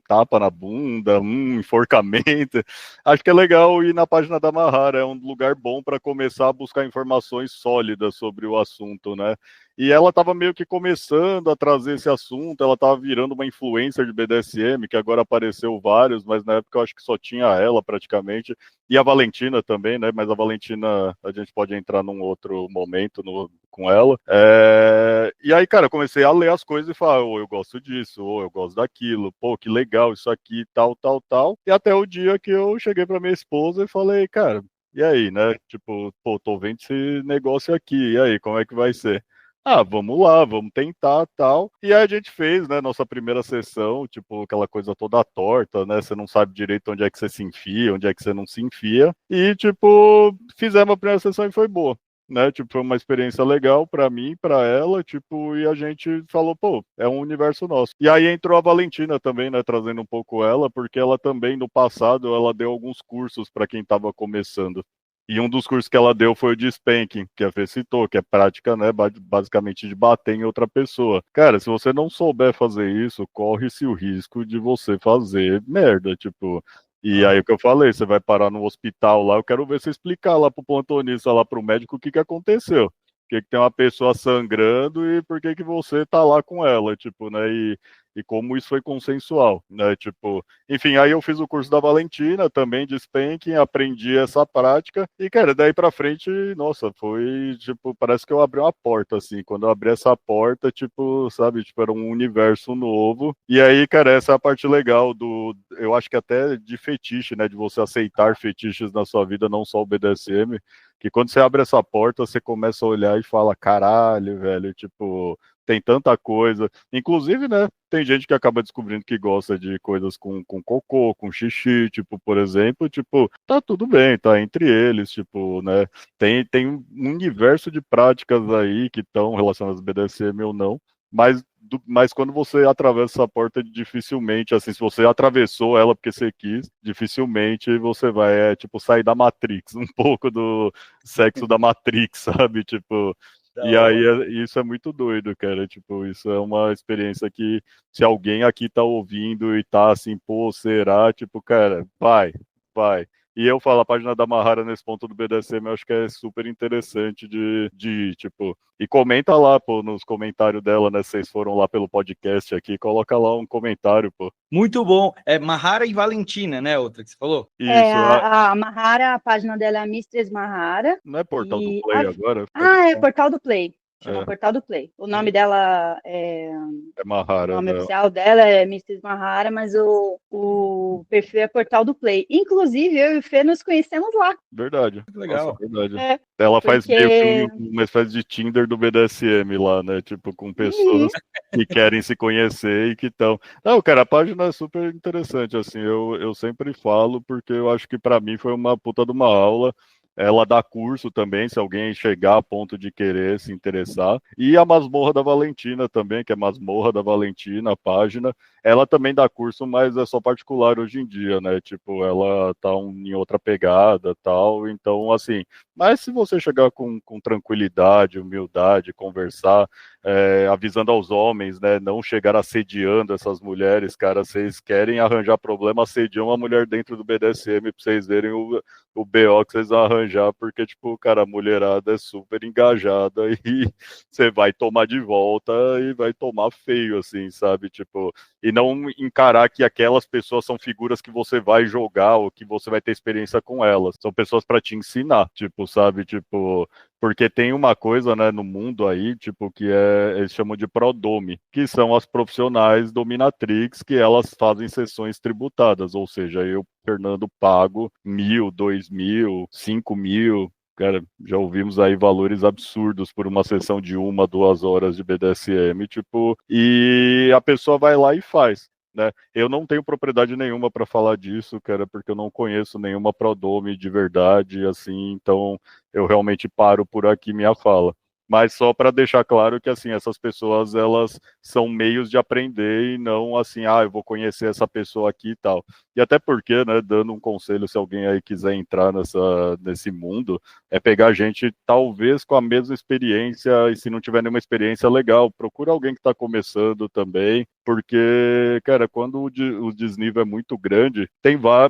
tapa na bunda, enforcamento. Acho que é legal ir na página da Mahara, é um lugar bom para começar a buscar informações sólidas sobre o assunto, né? E ela estava meio que começando a trazer esse assunto, ela estava virando uma influencer de BDSM, que agora apareceu vários, mas na época eu acho que só tinha ela praticamente, e a Valentina também, né? Mas a Valentina a gente pode entrar num outro momento com ela. E aí, cara, eu comecei a ler as coisas e falar, eu gosto disso, ou eu gosto daquilo, pô, que legal isso aqui, tal, tal, tal. E até o dia que eu cheguei para minha esposa e falei, cara, e aí, né? Tipo, pô, tô vendo esse negócio aqui, e aí, como é que vai ser? vamos lá, vamos tentar, tal. E aí a gente fez, né, nossa primeira sessão, tipo, aquela coisa toda torta, né, você não sabe direito onde é que você se enfia, onde é que você não se enfia. E, tipo, fizemos a primeira sessão e foi boa. Né, tipo, foi uma experiência legal pra mim, pra ela, tipo, e a gente falou, pô, é um universo nosso. E aí entrou a Valentina também, né, trazendo um pouco ela, porque ela também, no passado, ela deu alguns cursos pra quem tava começando. E um dos cursos que ela deu foi o de spanking, que a Fê citou, que é prática, né, basicamente de bater em outra pessoa. Cara, se você não souber fazer isso, corre-se o risco de você fazer merda, tipo... E aí o que eu falei, você vai parar no hospital lá, eu quero ver você explicar lá pro plantonista, lá pro médico, o que que aconteceu. Por que que tem uma pessoa sangrando e por que que você tá lá com ela, tipo, né, e como isso foi consensual, né, tipo... Enfim, aí eu fiz o curso da Valentina, também de spanking, aprendi essa prática, e, cara, daí pra frente, nossa, foi, tipo, parece que eu abri uma porta, assim, quando eu abri essa porta, tipo, sabe, tipo, era um universo novo, e aí, cara, essa é a parte legal eu acho que até de fetiche, né, de você aceitar fetiches na sua vida, não só o BDSM, que quando você abre essa porta, você começa a olhar e fala, caralho, velho, tipo, tem tanta coisa. Inclusive, né, tem gente que acaba descobrindo que gosta de coisas com cocô, com xixi, tipo, por exemplo, tipo, tá tudo bem, tá entre eles, tipo, né, tem um universo de práticas aí que estão relacionadas ao BDSM ou não, mas quando você atravessa essa porta, dificilmente, assim, se você atravessou ela porque você quis, dificilmente você vai, tipo, sair da Matrix, um pouco do sexo da Matrix, sabe? Tipo, e aí isso é muito doido, cara. Tipo, isso é uma experiência que, se alguém aqui tá ouvindo e tá assim, pô, será? Tipo, cara, vai. E eu falo, a página da Mahara nesse ponto do BDSM, eu acho que é super interessante tipo, e comenta lá, pô, nos comentários dela, né, vocês foram lá pelo podcast aqui, coloca lá um comentário, pô. Muito bom. É Mahara e Valentina, né, outra que você falou? É, Isso, a Mahara, a página dela é a Mistress Mahara. não é Portal do E Play agora? é Portal do Play. Chama Portal do Play. O nome dela É o Mahara, nome né? oficial dela é Mistress Mahara, mas o perfil é Portal do Play. Inclusive, eu e o Fê nos conhecemos lá. Verdade. Legal. Nossa, verdade. É, Ela faz meio que porque... uma espécie de Tinder do BDSM lá, né? Tipo, com pessoas que querem se conhecer e que estão... Não, cara, a página é super interessante, assim, eu sempre falo, porque eu acho que pra mim foi uma puta de uma aula. Ela dá curso também, se alguém chegar a ponto de querer se interessar. E a Masmorra da Valentina também, que é Masmorra da Valentina, a página. Ela também dá curso, mas é só particular hoje em dia, né? Tipo, ela tá em outra pegada, tal. Então, assim, mas se você chegar com tranquilidade, humildade, conversar, avisando aos homens, né? Não chegar assediando essas mulheres, cara, vocês querem arranjar problema, assediam a mulher dentro do BDSM pra vocês verem o BO que vocês vão arranjar, porque, tipo, cara, a mulherada é super engajada e você vai tomar de volta e vai tomar feio, assim, sabe? Tipo, e não encarar que aquelas pessoas são figuras que você vai jogar ou que você vai ter experiência com elas. São pessoas para te ensinar, tipo, sabe? Tipo, porque tem uma coisa, né, no mundo aí, tipo, que eles chamam de prodome, que são as profissionais dominatrix, que elas fazem sessões tributadas, ou seja, eu, Fernando, pago 1.000, 2.000, 5.000, cara, já ouvimos aí valores absurdos por uma sessão de 1, 2 horas de BDSM, tipo, e a pessoa vai lá e faz. Né? Eu não tenho propriedade nenhuma para falar disso, cara, porque eu não conheço nenhuma prodome de verdade, assim, então eu realmente paro por aqui minha fala. Mas só para deixar claro que, assim, essas pessoas, elas são meios de aprender e não assim, eu vou conhecer essa pessoa aqui e tal. E até porque, né, dando um conselho, se alguém aí quiser entrar nesse mundo, é pegar gente, talvez, com a mesma experiência, e se não tiver nenhuma experiência, legal, procura alguém que está começando também, porque, cara, quando o desnível é muito grande,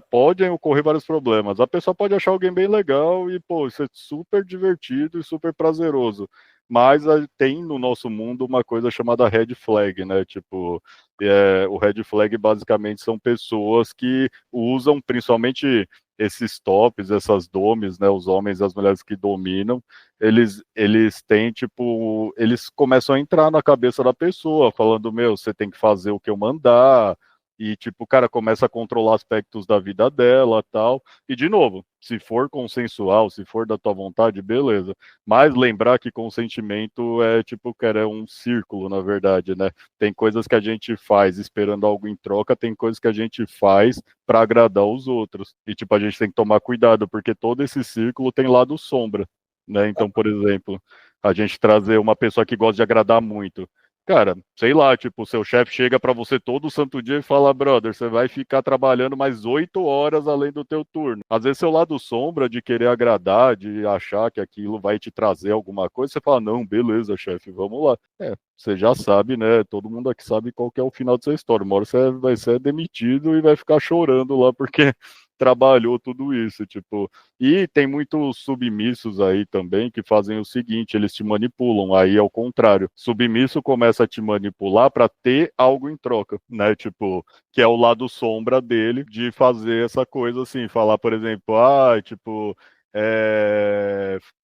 podem ocorrer vários problemas. A pessoa pode achar alguém bem legal e, pô, isso é super divertido e super prazeroso. Mas tem no nosso mundo uma coisa chamada red flag, né? Tipo, o red flag basicamente são pessoas que usam principalmente esses tops, essas domes, né? Os homens e as mulheres que dominam, eles têm, tipo, eles começam a entrar na cabeça da pessoa, falando, meu, você tem que fazer o que eu mandar, e, tipo, o cara começa a controlar aspectos da vida dela, tal, e, de novo, se for consensual, se for da tua vontade, beleza, mas lembrar que consentimento é, tipo, cara, é um círculo, na verdade, né, tem coisas que a gente faz esperando algo em troca, tem coisas que a gente faz para agradar os outros, e, tipo, a gente tem que tomar cuidado, porque todo esse círculo tem lado sombra, né, então, por exemplo, a gente trazer uma pessoa que gosta de agradar muito, cara, sei lá, tipo, seu chefe chega pra você todo santo dia e fala, brother, você vai ficar trabalhando mais 8 horas além do teu turno. Às vezes seu lado sombra de querer agradar, de achar que aquilo vai te trazer alguma coisa, você fala, não, beleza, chefe, vamos lá. Você já sabe, né, todo mundo aqui sabe qual que é o final dessa história. Uma hora você vai ser demitido e vai ficar chorando lá porque trabalhou tudo isso, tipo, e tem muitos submissos aí também que fazem o seguinte, eles te manipulam, aí é o contrário, submisso começa a te manipular para ter algo em troca, né, tipo, que é o lado sombra dele, de fazer essa coisa assim, falar, por exemplo, tipo,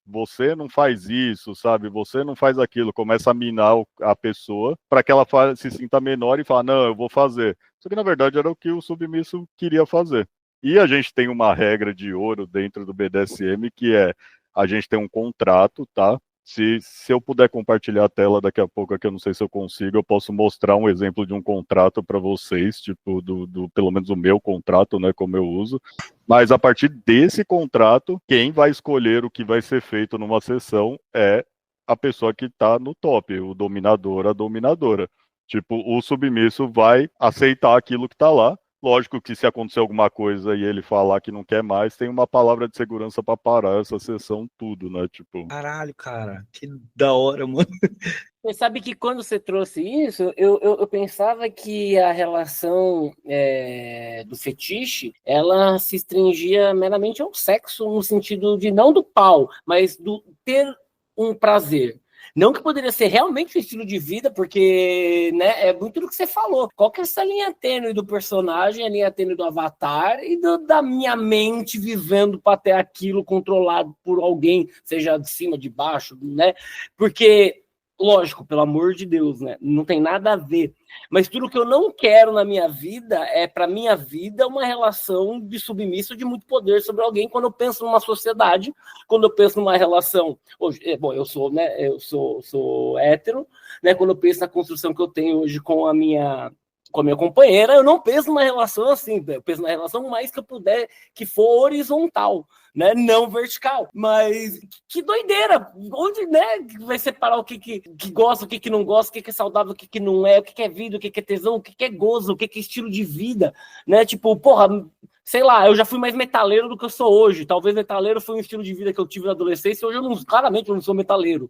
você não faz isso, sabe, você não faz aquilo, começa a minar a pessoa para que ela se sinta menor e fala, não, eu vou fazer, só que na verdade era o que o submisso queria fazer. E a gente tem uma regra de ouro dentro do BDSM, que é, a gente tem um contrato, tá? Se eu puder compartilhar a tela daqui a pouco, que eu não sei se eu consigo, eu posso mostrar um exemplo de um contrato para vocês, tipo, pelo menos o meu contrato, né, como eu uso. Mas a partir desse contrato, quem vai escolher o que vai ser feito numa sessão é a pessoa que está no top, o dominador, a dominadora. Tipo, o submisso vai aceitar aquilo que está lá. Lógico que se acontecer alguma coisa e ele falar que não quer mais, tem uma palavra de segurança para parar essa sessão tudo, né? Tipo. Caralho, cara, que da hora, mano. Você sabe que quando você trouxe isso, eu pensava que a relação do fetiche, ela se restringia meramente ao sexo, no sentido de não do pau, mas do ter um prazer. Não que poderia ser realmente um estilo de vida, porque, né, é muito do que você falou. Qual que é essa linha tênue do personagem, a linha tênue do avatar e da minha mente vivendo para ter aquilo controlado por alguém, seja de cima, de baixo, né? Porque, lógico, pelo amor de Deus, né? Não tem nada a ver. Mas tudo que eu não quero na minha vida é, para minha vida, uma relação de submisso de muito poder sobre alguém. Quando eu penso numa sociedade, quando eu penso numa relação, hoje, bom, eu sou, né? Eu sou hétero, né? Quando eu penso na construção que eu tenho hoje com a minha companheira, eu não penso numa relação assim, eu penso na relação mais que eu puder, que for horizontal, né, não vertical, mas que doideira, onde, né, vai separar o que gosta, o que não gosta, o que é saudável, o que não é, o que é vida, o que é tesão, o que é gozo, o que é estilo de vida, né, tipo, porra, sei lá, eu já fui mais metaleiro do que eu sou hoje. Talvez metaleiro foi um estilo de vida que eu tive na adolescência. Hoje claramente eu não sou metaleiro.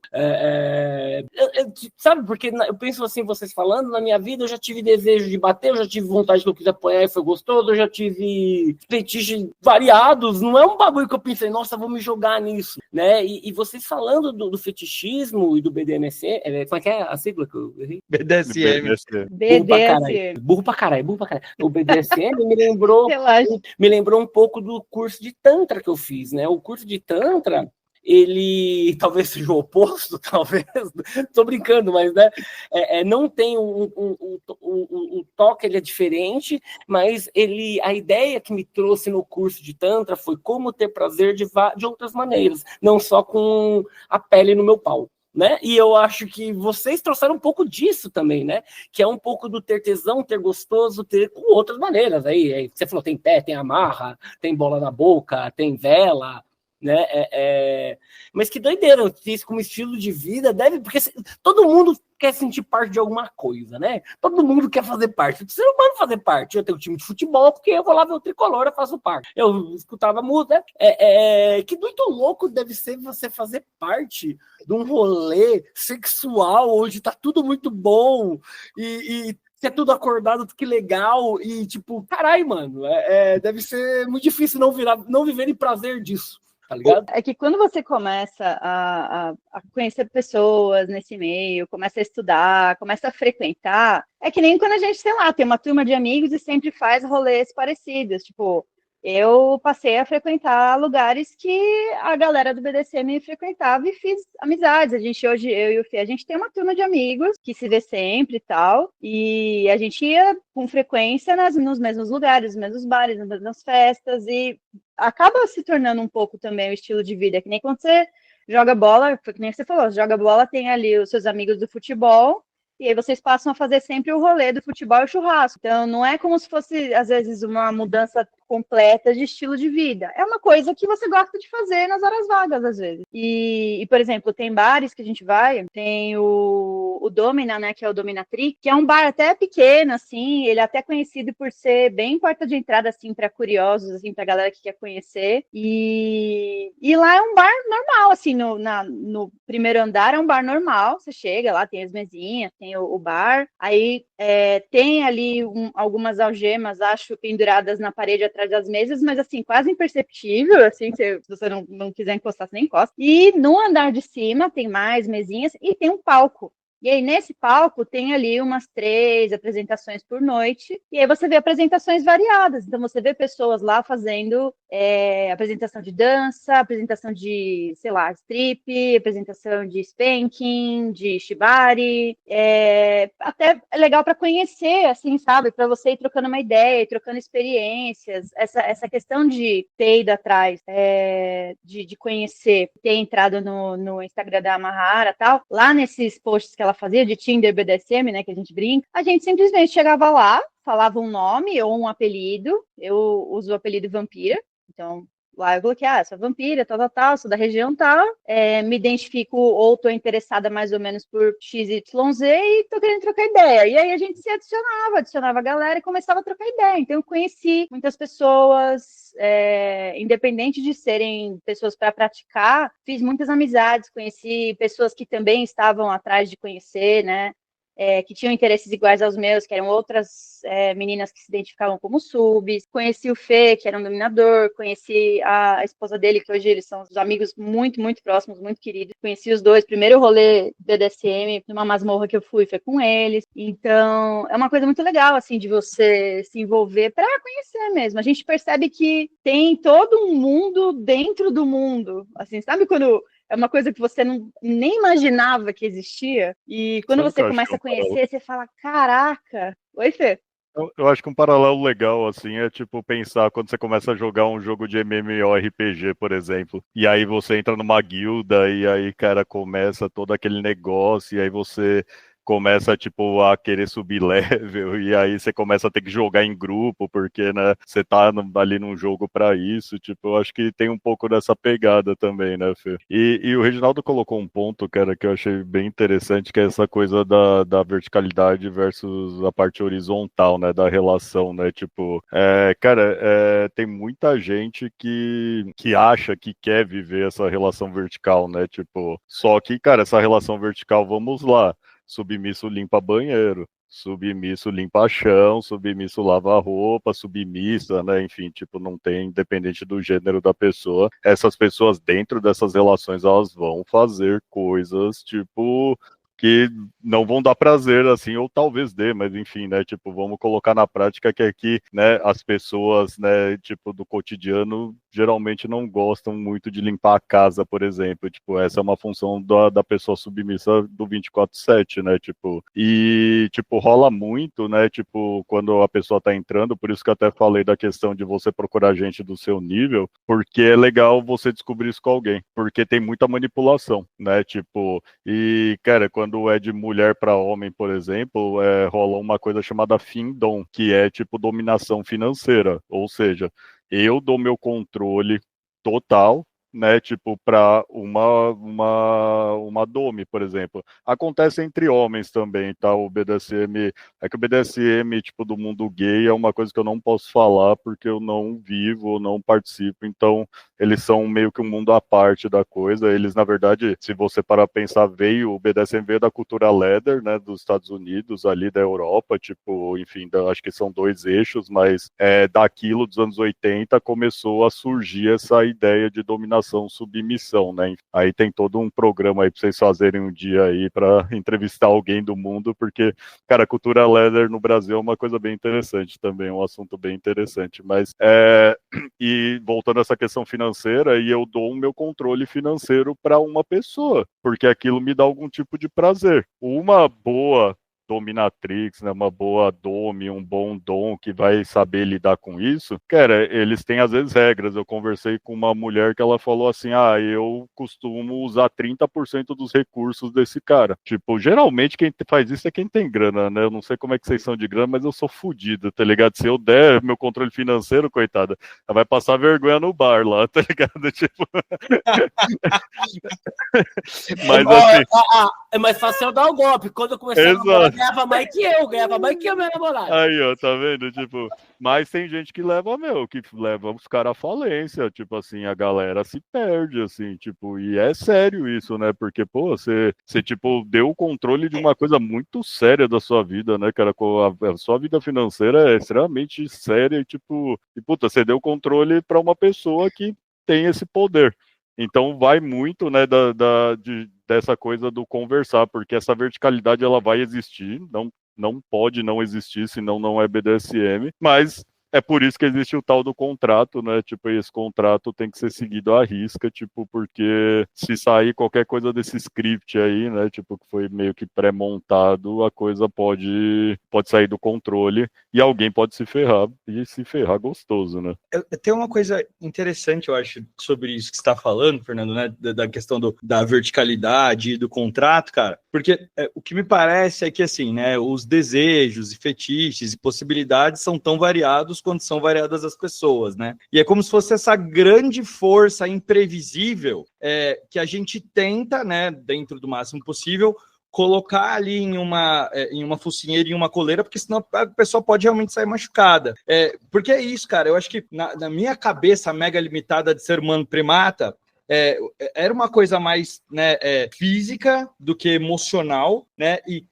Sabe, porque eu penso assim, vocês falando, na minha vida eu já tive desejo de bater, eu já tive vontade que eu quis apanhar e foi gostoso, eu já tive fetiches variados. Não é um bagulho que eu pensei, nossa, vou me jogar nisso, né? E vocês falando do fetichismo e do BDMC, como é que é a sigla que eu errei? BDSM. BDSM. Burro pra caralho. O BDSM me lembrou um pouco do curso de Tantra que eu fiz, né? O curso de Tantra, ele talvez seja o oposto, talvez, tô brincando, mas né, não tem o toque, ele é diferente, mas a ideia que me trouxe no curso de Tantra foi como ter prazer de outras maneiras, não só com a pele no meu pau. Né? E eu acho que vocês trouxeram um pouco disso também, né? Que é um pouco do ter tesão, ter gostoso, ter com outras maneiras. Aí você falou, tem pé, tem amarra, tem bola na boca, tem vela, né? Mas que doideira, isso como estilo de vida deve, porque todo mundo quer sentir parte de alguma coisa, né? Todo mundo quer fazer parte. O ser humano fazer parte. Eu tenho um time de futebol, porque eu vou lá ver o Tricolor, eu faço parte. Eu escutava música. Que muito louco deve ser você fazer parte de um rolê sexual, onde tá tudo muito bom, e é tudo acordado, que legal, e tipo, caralho, mano, deve ser muito difícil não viver em prazer disso. Tá ligado? É que quando você começa a conhecer pessoas nesse meio, começa a estudar, começa a frequentar, é que nem quando a gente, sei lá, tem uma turma de amigos e sempre faz rolês parecidos. Tipo, eu passei a frequentar lugares que a galera do BDSM frequentava e fiz amizades. A gente hoje, eu e o Fê, a gente tem uma turma de amigos que se vê sempre e tal, e a gente ia com frequência nos mesmos lugares, nos mesmos bares, nas mesmas festas, e acaba se tornando um pouco também o estilo de vida, que nem quando você joga bola, que nem você falou, joga bola, tem ali os seus amigos do futebol, e aí vocês passam a fazer sempre o rolê do futebol e o churrasco. Então, não é como se fosse, às vezes, uma mudança completa de estilo de vida. É uma coisa que você gosta de fazer nas horas vagas, às vezes. Por exemplo, tem bares que a gente vai, tem o Domina, né, que é o Dominatrix, que é um bar até pequeno, assim, ele é até conhecido por ser bem porta de entrada, assim, para curiosos, assim, pra galera que quer conhecer. E lá é um bar normal, assim, no primeiro andar é um bar normal, você chega lá, tem as mesinhas, tem o bar, aí tem ali algumas algemas, acho, penduradas na parede atrás das mesas, mas assim, quase imperceptível, assim, se você não quiser encostar, você nem encosta. E no andar de cima tem mais mesinhas e tem um palco. E aí, nesse palco, tem ali umas 3 apresentações por noite, e aí você vê apresentações variadas. Então, você vê pessoas lá fazendo apresentação de dança, apresentação de, sei lá, strip, apresentação de spanking, de shibari. Até é legal para conhecer, assim, sabe? Para você ir trocando uma ideia, ir trocando experiências. Essa questão de ter ido atrás, de conhecer, ter entrado no Instagram da Amahara e tal, lá nesses posts que ela fazia de Tinder BDSM, né, que a gente brinca, a gente simplesmente chegava lá, falava um nome ou um apelido, eu uso o apelido Vampira, então lá eu coloquei, sou vampira, tal, sou da região tal, me identifico ou tô interessada mais ou menos por XYZ e tô querendo trocar ideia. E aí a gente se adicionava a galera e começava a trocar ideia. Então eu conheci muitas pessoas, independente de serem pessoas para praticar, fiz muitas amizades, conheci pessoas que também estavam atrás de conhecer, né? Que tinham interesses iguais aos meus, que eram outras meninas que se identificavam como subs. Conheci o Fê, que era um dominador. Conheci a esposa dele, que hoje eles são os amigos muito, muito próximos, muito queridos. Conheci os dois. Primeiro rolê BDSM, numa masmorra que eu fui, foi com eles. Então, é uma coisa muito legal, assim, de você se envolver para conhecer mesmo. A gente percebe que tem todo um mundo dentro do mundo. Assim, sabe quando é uma coisa que você nem imaginava que existia. E quando você começa a conhecer, você fala, caraca. Oi, Fê? Eu acho que um paralelo legal, assim, é tipo pensar quando você começa a jogar um jogo de MMORPG, por exemplo, e aí você entra numa guilda e aí, cara, começa todo aquele negócio e aí você começa, tipo, a querer subir level, e aí você começa a ter que jogar em grupo, porque, né, você tá ali num jogo pra isso, tipo, eu acho que tem um pouco dessa pegada também, né, Fê? E o Reginaldo colocou um ponto, cara, que eu achei bem interessante, que é essa coisa da verticalidade versus a parte horizontal, né, da relação, né, tipo, cara, tem muita gente que acha que quer viver essa relação vertical, né, tipo, só que, cara, essa relação vertical, vamos lá, submisso limpa banheiro, submisso limpa chão, submisso lava roupa, submissa, né? Enfim, tipo, não tem, independente do gênero da pessoa. Essas pessoas dentro dessas relações, elas vão fazer coisas, tipo, que não vão dar prazer, assim, ou talvez dê, mas enfim, né, tipo, vamos colocar na prática que aqui, né, as pessoas, né, tipo, do cotidiano, geralmente não gostam muito de limpar a casa, por exemplo, tipo, essa é uma função da pessoa submissa do 24/7, né, tipo, e, tipo, rola muito, né, tipo, quando a pessoa tá entrando, por isso que eu até falei da questão de você procurar gente do seu nível, porque é legal você descobrir isso com alguém, porque tem muita manipulação, né, tipo, e, cara, quando é de mulher para homem, por exemplo, rola uma coisa chamada findom, que é tipo dominação financeira, ou seja, eu dou meu controle total, né, tipo, para uma dome, por exemplo. Acontece entre homens também, tá? O BDSM, é que o BDSM, tipo, do mundo gay é uma coisa que eu não posso falar porque eu não vivo, não participo, então eles são meio que um mundo à parte da coisa. Eles, na verdade, se você parar pra pensar, o BDSM veio da cultura leather, né, dos Estados Unidos, ali da Europa, tipo, enfim, acho que são 2 eixos, mas daquilo dos anos 80 começou a surgir essa ideia de dominação relação submissão, né? Aí tem todo um programa aí pra vocês fazerem um dia aí pra entrevistar alguém do mundo, porque, cara, a cultura leather no Brasil é uma coisa bem interessante também, um assunto bem interessante, mas e voltando a essa questão financeira, e eu dou o meu controle financeiro para uma pessoa, porque aquilo me dá algum tipo de prazer. Uma boa dominatrix, né, uma boa dome, um bom dom que vai saber lidar com isso, cara, eles têm às vezes regras. Eu conversei com uma mulher que ela falou assim, eu costumo usar 30% dos recursos desse cara. Tipo, geralmente quem faz isso é quem tem grana, né? Eu não sei como é que vocês são de grana, mas eu sou fodido, tá ligado? Se eu der meu controle financeiro, coitada, ela vai passar vergonha no bar lá, tá ligado? Tipo... Mas assim... É mais fácil eu dar o golpe. Quando eu comecei a namorar, ganhava mais que eu, minha namorada. Aí, ó, tá vendo? Tipo, mas tem gente que leva os caras à falência, tipo assim, a galera se perde, assim, tipo, e é sério isso, né? Porque, pô, você tipo, deu o controle de uma coisa muito séria da sua vida, né, cara? A sua vida financeira é extremamente séria e, tipo, puta, você deu o controle pra uma pessoa que tem esse poder. Então vai muito, né, dessa coisa do conversar, porque essa verticalidade ela vai existir, não pode não existir, senão não é BDSM, mas é por isso que existe o tal do contrato, né? Tipo, esse contrato tem que ser seguido à risca, tipo, porque se sair qualquer coisa desse script aí, né? Tipo, que foi meio que pré-montado, a coisa pode sair do controle e alguém pode se ferrar, e se ferrar gostoso, né? Tem uma coisa interessante, eu acho, sobre isso que você está falando, Fernando, né? Da questão da verticalidade e do contrato, cara, porque o que me parece é que, assim, né? Os desejos e fetiches e possibilidades são tão variados quando são variadas as pessoas, né? E é como se fosse essa grande força imprevisível que a gente tenta, né, dentro do máximo possível, colocar ali em uma focinheira, em uma coleira, porque senão a pessoa pode realmente sair machucada. Porque é isso, cara, eu acho que na minha cabeça mega limitada de ser humano primata, era uma coisa mais, né, física do que emocional, né? E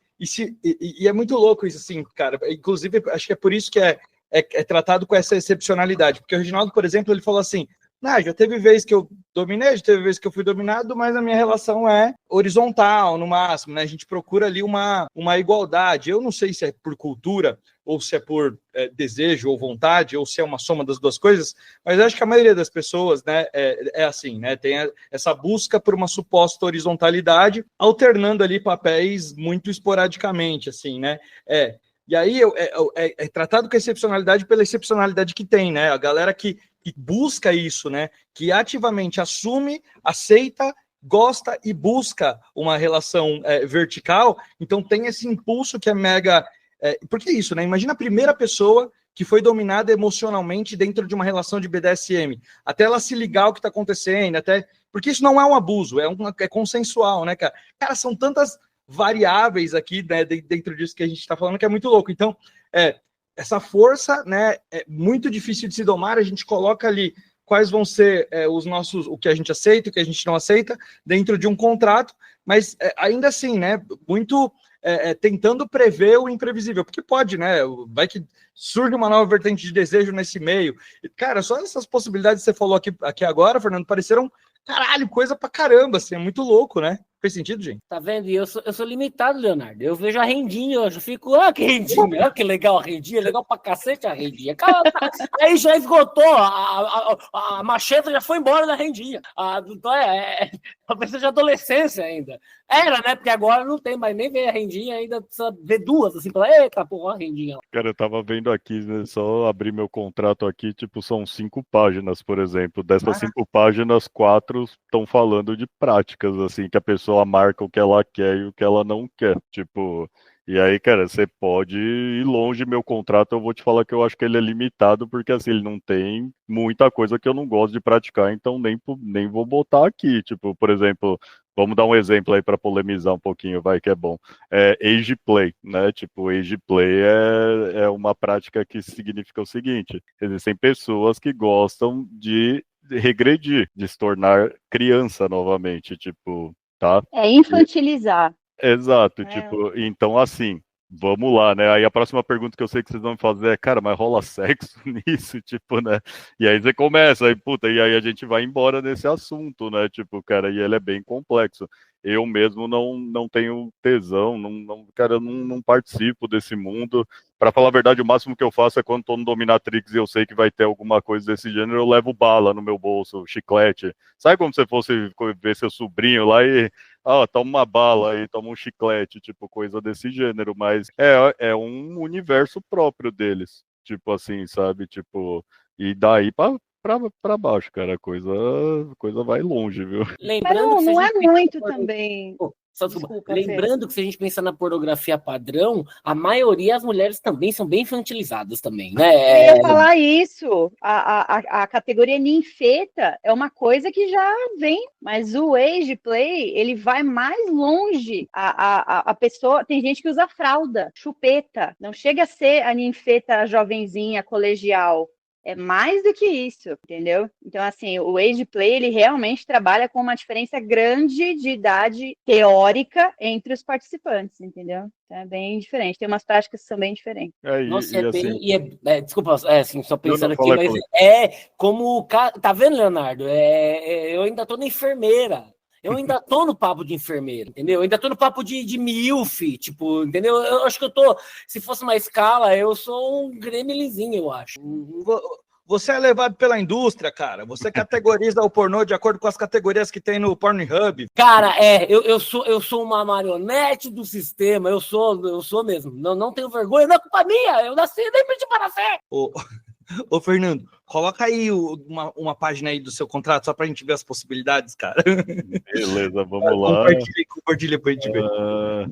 é muito louco isso, assim, cara. Inclusive, acho que é por isso que é tratado com essa excepcionalidade, porque o Reginaldo, por exemplo, ele falou assim, já teve vez que eu dominei, já teve vez que eu fui dominado, mas a minha relação é horizontal, no máximo, né? A gente procura ali uma igualdade. Eu não sei se é por cultura, ou se é por desejo ou vontade, ou se é uma soma das duas coisas, mas acho que a maioria das pessoas, né, é assim, né? Tem essa busca por uma suposta horizontalidade, alternando ali papéis muito esporadicamente, assim, né? E aí é tratado com excepcionalidade pela excepcionalidade que tem, né? A galera que busca isso, né? Que ativamente assume, aceita, gosta e busca uma relação vertical, então tem esse impulso que é mega... porque é isso, né? Imagina a primeira pessoa que foi dominada emocionalmente dentro de uma relação de BDSM, até ela se ligar ao que está acontecendo, porque isso não é um abuso, é consensual, né, cara? Cara, são tantas variáveis aqui, né, dentro disso que a gente está falando, que é muito louco. Então, essa força, né, é muito difícil de se domar. A gente coloca ali quais vão ser o que a gente aceita, o que a gente não aceita, dentro de um contrato, mas ainda assim, né, muito tentando prever o imprevisível, porque pode, né, vai que surge uma nova vertente de desejo nesse meio. E, cara, só essas possibilidades que você falou aqui agora, Fernando, pareceram, caralho, coisa pra caramba, assim, é muito louco, né? Fez sentido, gente? Tá vendo? E eu sou limitado, Leonardo. Eu vejo a rendinha, eu já fico, que rendinha, que legal a rendinha, legal pra cacete a rendinha. Aí já esgotou, a macheta já foi embora da rendinha. Então talvez seja adolescência ainda. Era, né? Porque agora não tem mais nem ver a rendinha, ainda precisa ver duas, assim, pra eita, porra, a rendinha. Cara, eu tava vendo aqui, né, só abrir meu contrato aqui, tipo, são 5 páginas, por exemplo. Dessas 5 páginas, 4 estão falando de práticas, assim, que a pessoa marca o que ela quer e o que ela não quer. Tipo, e aí, cara, você pode ir longe. Meu contrato, eu vou te falar que eu acho que ele é limitado, porque assim, ele não tem muita coisa que eu não gosto de praticar, então nem vou botar aqui. Tipo, por exemplo, vamos dar um exemplo aí para polemizar um pouquinho, vai, que é bom. Age play, né? Tipo, age play é uma prática que significa o seguinte: existem pessoas que gostam de regredir, de se tornar criança novamente, tipo, tá? Infantilizar. Exato, tipo, então assim, vamos lá, né? Aí a próxima pergunta que eu sei que vocês vão me fazer é, cara, mas rola sexo nisso, tipo, né? E aí você começa, aí, puta, e aí a gente vai embora nesse assunto, né? Tipo, cara, e ele é bem complexo. Eu mesmo não tenho tesão, cara, eu não participo desse mundo. Pra falar a verdade, o máximo que eu faço é quando tô no Dominatrix e eu sei que vai ter alguma coisa desse gênero, eu levo bala no meu bolso, chiclete. Sabe como se fosse ver seu sobrinho lá e toma uma bala aí, toma um chiclete, tipo, coisa desse gênero, mas é um universo próprio deles, tipo assim, sabe, tipo, e daí pra baixo, cara, a coisa vai longe, viu? Mas Lembrando que se a não é gente pensar muito na também. só desculpa. Desculpa, Fê. Lembrando que se a gente pensar na pornografia padrão, a maioria das mulheres também são bem infantilizadas também, né? Eu ia falar isso. A categoria ninfeta é uma coisa que já vem, mas o age play, ele vai mais longe. A pessoa, tem gente que usa fralda, chupeta, não chega a ser a ninfeta jovenzinha, colegial. É mais do que isso, entendeu? Então, assim, o age play, ele realmente trabalha com uma diferença grande de idade teórica entre os participantes, entendeu? Então, é bem diferente. Tem umas práticas que são bem diferentes. Nossa, E assim, desculpa, assim, só pensando aqui, fala, mas fala. como tá vendo, Leonardo? Eu ainda tô na enfermeira. Eu ainda tô no papo de enfermeira, entendeu? Eu ainda tô no papo de milf, tipo, entendeu? Eu acho que se fosse uma escala, eu sou um gremlinzinho, eu acho. Você é levado pela indústria, cara. Você categoriza o pornô de acordo com as categorias que tem no Pornhub. Cara, eu sou uma marionete do sistema, eu sou mesmo. Não tenho vergonha, não é culpa minha, eu nasci, nem pedi para nascer. Ô, Fernando, coloca aí uma página aí do seu contrato só pra gente ver as possibilidades, cara. Beleza, vamos lá. Compartilha pra gente ver.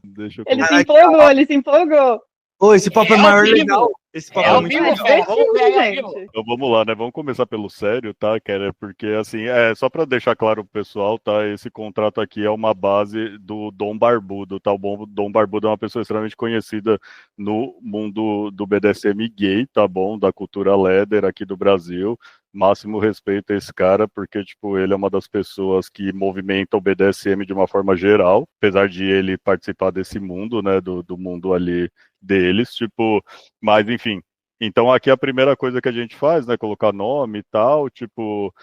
Deixa eu Ele se empolgou. Ô, esse papo é maior legal. Esse papo é muito legal. Vamos ver aí, Então vamos lá, né? Vamos começar pelo sério, tá, Keller? Porque, assim, só para deixar claro pro pessoal, tá? Esse contrato aqui é uma base do Dom Barbudo, tá? O Dom Barbudo é uma pessoa extremamente conhecida no mundo do BDSM gay, tá bom? Da cultura leather aqui do Brasil. Máximo respeito a esse cara, porque, tipo, ele é uma das pessoas que movimenta o BDSM de uma forma geral, apesar de ele participar desse mundo, né? Do mundo ali deles, tipo, mas enfim. Então aqui a primeira coisa que a gente faz, né, colocar nome e tal, tipo,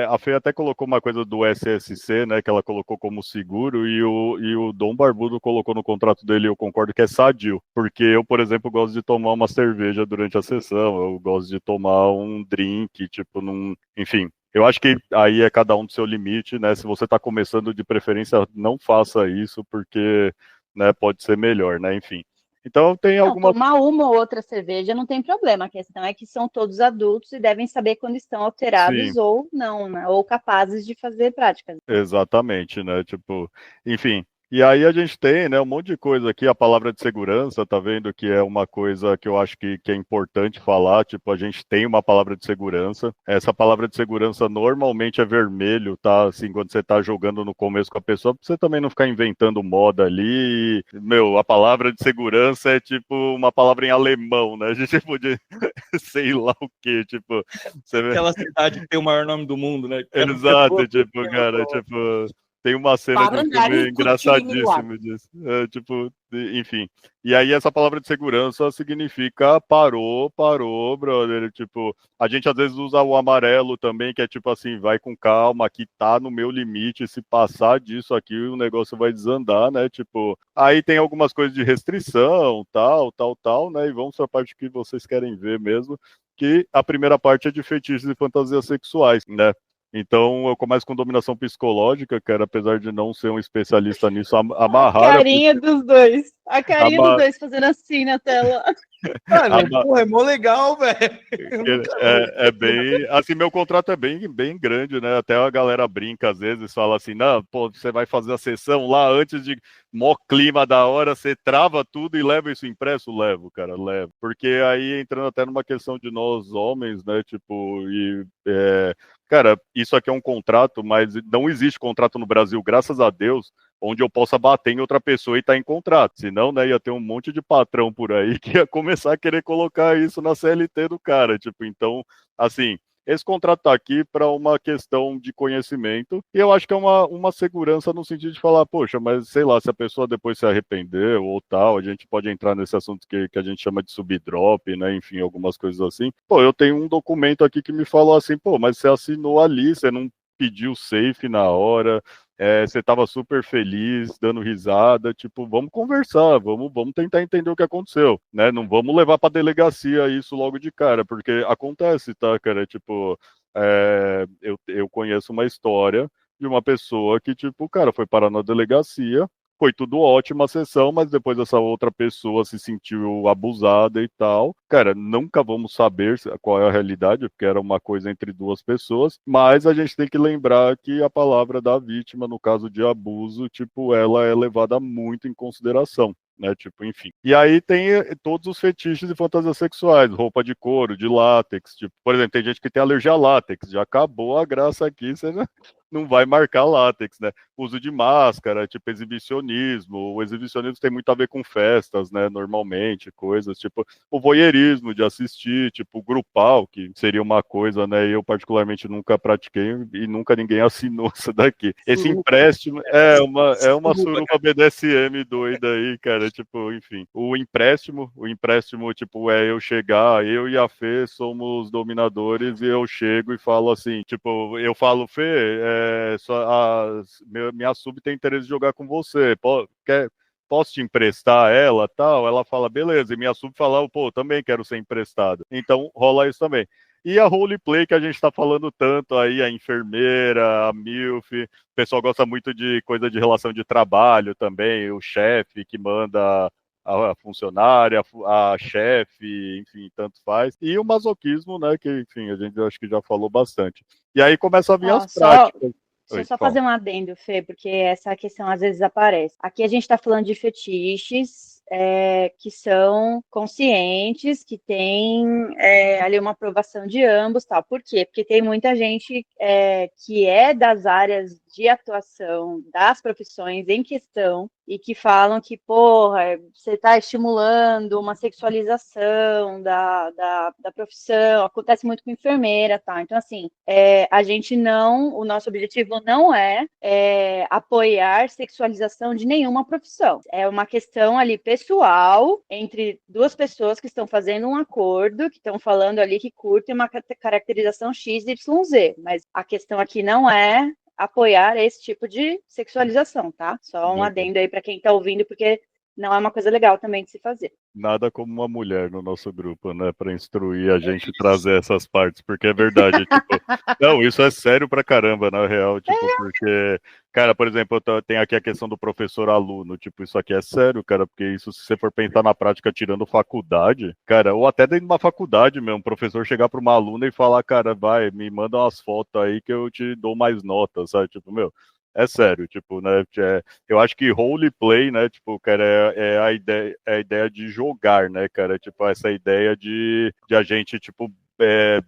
a Fê até colocou uma coisa do SSC, né, que ela colocou como seguro, e o Dom Barbudo colocou no contrato dele, eu concordo que é sadio, porque eu, por exemplo, gosto de tomar uma cerveja durante a sessão, eu gosto de tomar um drink, tipo, enfim. Eu acho que aí é cada um do seu limite, né, se você está começando, de preferência, não faça isso, porque, né, pode ser melhor, né, enfim. Então tem alguma... Tomar uma ou outra cerveja não tem problema. A questão é que são todos adultos e devem saber quando estão alterados. Sim. Ou não, né? Ou capazes de fazer práticas. Exatamente, né? Tipo, enfim. E aí a gente tem, né, um monte de coisa aqui, a palavra de segurança, tá vendo, que é uma coisa que eu acho que é importante falar, tipo, a gente tem uma palavra de segurança, essa palavra de segurança normalmente é vermelho, tá, assim, quando você tá jogando no começo com a pessoa, pra você também não ficar inventando moda ali, a palavra de segurança é tipo uma palavra em alemão, né, a gente podia, sei lá o que, tipo... Você vê... Aquela cidade que tem o maior nome do mundo, né? Exato, tipo, cara, tipo... Tem uma cena de um filme engraçadíssimo disso. Tipo, enfim. E aí essa palavra de segurança significa parou, brother. Tipo, a gente às vezes usa o amarelo também, que é tipo assim, vai com calma, aqui tá no meu limite, se passar disso aqui, o negócio vai desandar, né? Tipo, aí tem algumas coisas de restrição, tal, né? E vamos pra parte que vocês querem ver mesmo, que a primeira parte é de fetiches e fantasias sexuais, né? Então, eu começo com dominação psicológica, cara, apesar de não ser um especialista nisso, amarrar... A carinha dos dois. A carinha dos dois fazendo assim na tela. Mano, porra, é mó legal, velho. É bem... Assim, meu contrato é bem grande, né? Até a galera brinca, às vezes, fala assim, não, pô, você vai fazer a sessão lá antes de... Mó clima da hora, você trava tudo e leva isso impresso? Levo, cara, levo. Porque aí, entrando até numa questão de nós homens, né, tipo, cara, isso aqui é um contrato, mas não existe contrato no Brasil, graças a Deus, onde eu possa bater em outra pessoa e estar em contrato. Senão, né, ia ter um monte de patrão por aí que ia começar a querer colocar isso na CLT do cara. Tipo, então, assim, esse contrato tá aqui para uma questão de conhecimento, e eu acho que é uma segurança no sentido de falar, poxa, mas sei lá, se a pessoa depois se arrependeu ou tal, a gente pode entrar nesse assunto que a gente chama de subdrop, né, enfim, algumas coisas assim. Pô, eu tenho um documento aqui que me falou assim, pô, mas você assinou ali, você não pediu safe na hora, você estava super feliz, dando risada, tipo, vamos conversar, vamos tentar entender o que aconteceu, né? Não vamos levar para delegacia isso logo de cara, porque acontece, tá, cara? Tipo, eu conheço uma história de uma pessoa que, tipo, cara, foi parar na delegacia, foi tudo ótimo a sessão, mas depois essa outra pessoa se sentiu abusada e tal. Cara, nunca vamos saber qual é a realidade, porque era uma coisa entre duas pessoas, mas a gente tem que lembrar que a palavra da vítima, no caso de abuso, tipo, ela é levada muito em consideração. Né, tipo, enfim. E aí tem todos os fetiches e fantasias sexuais, roupa de couro, de látex, tipo, por exemplo, tem gente que tem alergia a látex, já acabou a graça aqui, você não vai marcar látex, né? Uso de máscara, tipo, exibicionismo, o exibicionismo tem muito a ver com festas, né, normalmente, coisas, tipo, o voyeurismo de assistir, tipo, grupal, que seria uma coisa, né, eu particularmente nunca pratiquei e nunca ninguém assinou isso daqui. Esse empréstimo é uma suruba BDSM doida aí, cara, tipo, enfim. O empréstimo, tipo, é eu chegar, eu e a Fê somos dominadores e eu chego e falo assim, tipo, eu falo, Fê, minha sub tem interesse de jogar com você, posso te emprestar ela, tal? Ela fala, beleza, e minha sub fala, pô, também quero ser emprestado. Então, rola isso também. E a roleplay que a gente está falando tanto aí, a enfermeira, a MILF, o pessoal gosta muito de coisa de relação de trabalho também, o chefe que manda a funcionária, a chefe, enfim, tanto faz. E o masoquismo, né, que, enfim, a gente acho que já falou bastante. E aí começa a vir as práticas. Deixa eu só fazer um adendo, Fê, porque essa questão às vezes aparece. Aqui a gente está falando de fetiches que são conscientes, que têm ali uma aprovação de ambos, tal. Por quê? Porque tem muita gente que é das áreas de atuação das profissões em questão e que falam que, porra, você está estimulando uma sexualização da profissão, acontece muito com enfermeira, tá? Então, assim, o nosso objetivo não é apoiar sexualização de nenhuma profissão. É uma questão ali pessoal entre duas pessoas que estão fazendo um acordo, que estão falando ali que curtem uma caracterização XYZ, mas a questão aqui não é apoiar esse tipo de sexualização, tá? Só um adendo aí para quem está ouvindo, porque não é uma coisa legal também de se fazer. Nada como uma mulher no nosso grupo, né, para instruir a gente trazer essas partes, porque é verdade, tipo, não, isso é sério pra caramba, na real, tipo, porque, cara, por exemplo, tem aqui a questão do professor-aluno, tipo, isso aqui é sério, cara, porque isso, se você for pensar na prática tirando faculdade, cara, ou até dentro de uma faculdade mesmo, um professor chegar pra uma aluna e falar, cara, vai, me manda umas fotos aí que eu te dou mais notas, sabe, tipo, meu, é sério, tipo, né, eu acho que roleplay, né, tipo, cara, é a ideia de jogar, né, cara, tipo, essa ideia de a gente, tipo,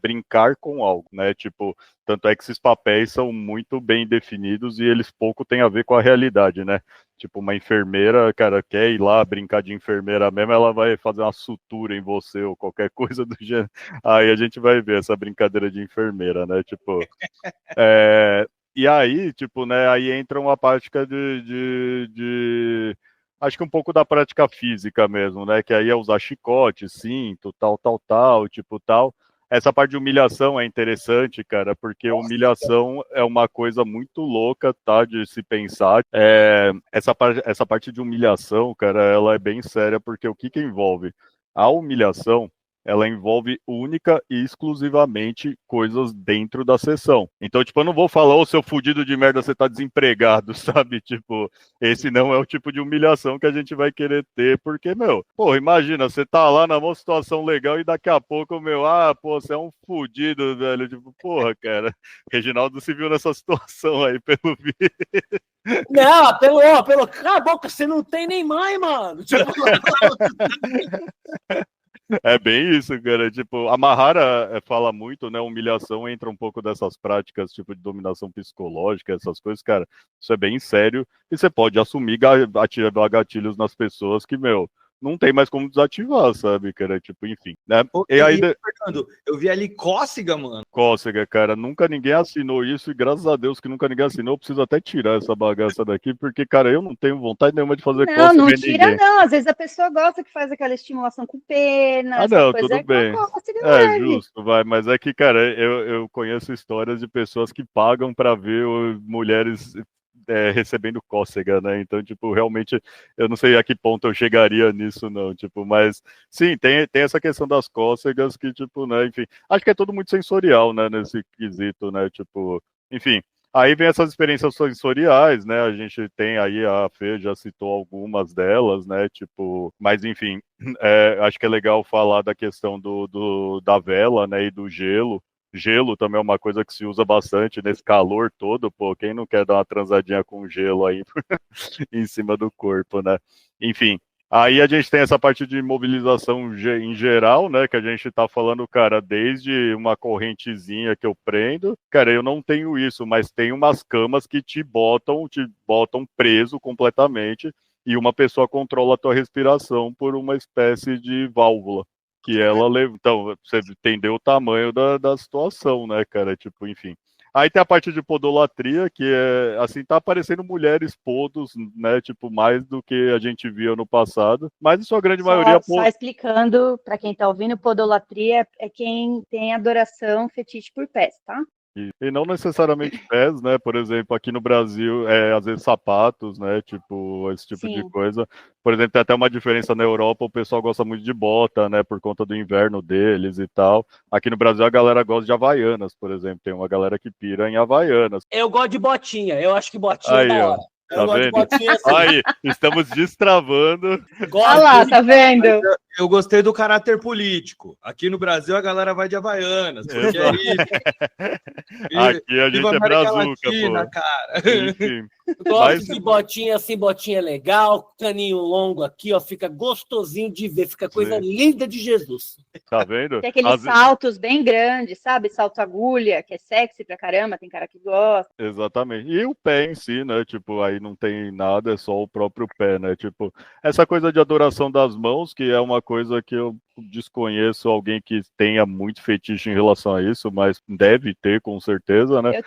brincar com algo, né, tipo, tanto é que esses papéis são muito bem definidos e eles pouco têm a ver com a realidade, né, tipo, uma enfermeira, cara, quer ir lá brincar de enfermeira mesmo, ela vai fazer uma sutura em você ou qualquer coisa do gênero, aí a gente vai ver essa brincadeira de enfermeira, né, tipo, e aí, tipo, né, aí entra uma prática acho que um pouco da prática física mesmo, né, que aí é usar chicote, cinto, tal, tipo, tal. Essa parte de humilhação é interessante, cara, porque humilhação é uma coisa muito louca, tá, de se pensar. Essa parte de humilhação, cara, ela é bem séria, porque o que envolve? A humilhação, ela envolve única e exclusivamente coisas dentro da sessão. Então, tipo, eu não vou falar, ô, seu fudido de merda, você tá desempregado, sabe? Tipo, esse não é o tipo de humilhação que a gente vai querer ter, porque, meu, pô, imagina, você tá lá numa situação legal e daqui a pouco, meu, pô, você é um fudido, velho. Tipo, porra, cara, Reginaldo se viu nessa situação aí, pelo vídeo. Não, cala a boca, você não tem nem mãe, mano. Tipo... É bem isso, cara. Tipo, a Mahara fala muito, né? Humilhação entra um pouco dessas práticas, tipo, de dominação psicológica, essas coisas, cara. Isso é bem sério. E você pode assumir, ativar gatilhos nas pessoas que, meu, não tem mais como desativar, sabe, cara? Tipo, enfim, né? Pô, E aí, Fernando, eu vi ali cócega, mano. cócega, cara, nunca ninguém assinou isso e graças a Deus que nunca ninguém assinou. Eu preciso até tirar essa bagaça daqui, porque, cara, eu não tenho vontade nenhuma de fazer Não, cócega não em tira, ninguém. não. Às vezes a pessoa gosta que faz aquela estimulação com pena, Ah, essa não, coisa tudo é com a bem. cócega É leve. justo, vai, mas é que, cara, eu conheço histórias de pessoas que pagam pra ver mulheres recebendo cócega, né? Então, tipo, realmente, eu não sei a que ponto eu chegaria nisso, não, tipo, mas sim, tem essa questão das cócegas que, tipo, né, enfim, acho que é tudo muito sensorial, né, nesse quesito, né, tipo, enfim. Aí vem essas experiências sensoriais, né? A gente tem aí, a Fê já citou algumas delas, né? Tipo, mas enfim, acho que é legal falar da questão da vela, né? E do gelo. Gelo também é uma coisa que se usa bastante nesse calor todo, pô. Quem não quer dar uma transadinha com gelo aí em cima do corpo, né? Enfim. Aí a gente tem essa parte de mobilização em geral, né? Que a gente tá falando, cara, desde uma correntezinha que eu prendo. Cara, eu não tenho isso, mas tem umas camas que te botam preso completamente e uma pessoa controla a tua respiração por uma espécie de válvula. Que ela leva. Então, você entendeu o tamanho da situação, né, cara? Tipo, enfim. Aí tem a parte de podolatria, que é, assim, tá aparecendo mulheres podos, né, tipo, mais do que a gente via no passado, mas em sua grande maioria... Só explicando para quem está ouvindo, podolatria é quem tem adoração fetiche por pés, tá? E não necessariamente pés, né? Por exemplo, aqui no Brasil, às vezes sapatos, né? Tipo, esse tipo de Sim. coisa. Por exemplo, tem até uma diferença na Europa, o pessoal gosta muito de bota, né? Por conta do inverno deles e tal. Aqui no Brasil a galera gosta de Havaianas, por exemplo. Tem uma galera que pira em Havaianas. Eu gosto de botinha, eu acho que botinha é Aí, da ó. hora. Tá Eu gosto de vendo? botinha assim. Aí, estamos destravando. Olha lá, tá vendo? Eu gostei do caráter político. Aqui no Brasil a galera vai de Havaianas, porque é isso. Aqui a Viva gente é América brazuca, Latina, pô. cara. Enfim. Gosto de botinha assim, botinha legal, caninho longo aqui, ó, fica gostosinho de ver, fica coisa Sim. linda de Jesus. Tá vendo? Tem aqueles saltos bem grandes, sabe? Salto agulha, que é sexy pra caramba, tem cara que gosta. Exatamente. E o pé em si, né? Tipo, aí não tem nada, é só o próprio pé, né? Tipo, essa coisa de adoração das mãos, que é uma coisa que eu desconheço alguém que tenha muito fetiche em relação a isso, mas deve ter, com certeza, né? Eu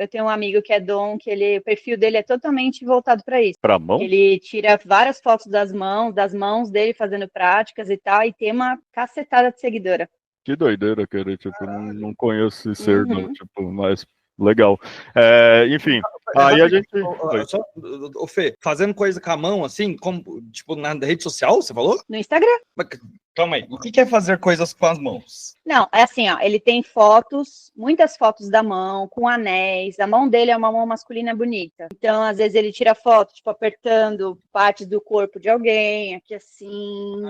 tenho um amigo que é Dom, que o perfil dele é totalmente voltado para isso. Pra mão? Ele tira várias fotos das mãos dele fazendo práticas e tal, e tem uma cacetada de seguidora. Que doideira, cara. Tipo, não conheço esse ser, não. Uhum. Tipo, mas legal. Enfim, aí a gente... Só, ô Fê, fazendo coisa com a mão, assim, como, tipo, na rede social, você falou? No Instagram. Mas, calma aí, o que é fazer coisas com as mãos? Não, é assim, ó, ele tem fotos, muitas fotos da mão, com anéis. A mão dele é uma mão masculina bonita. Então, às vezes, ele tira foto, tipo, apertando partes do corpo de alguém, aqui assim.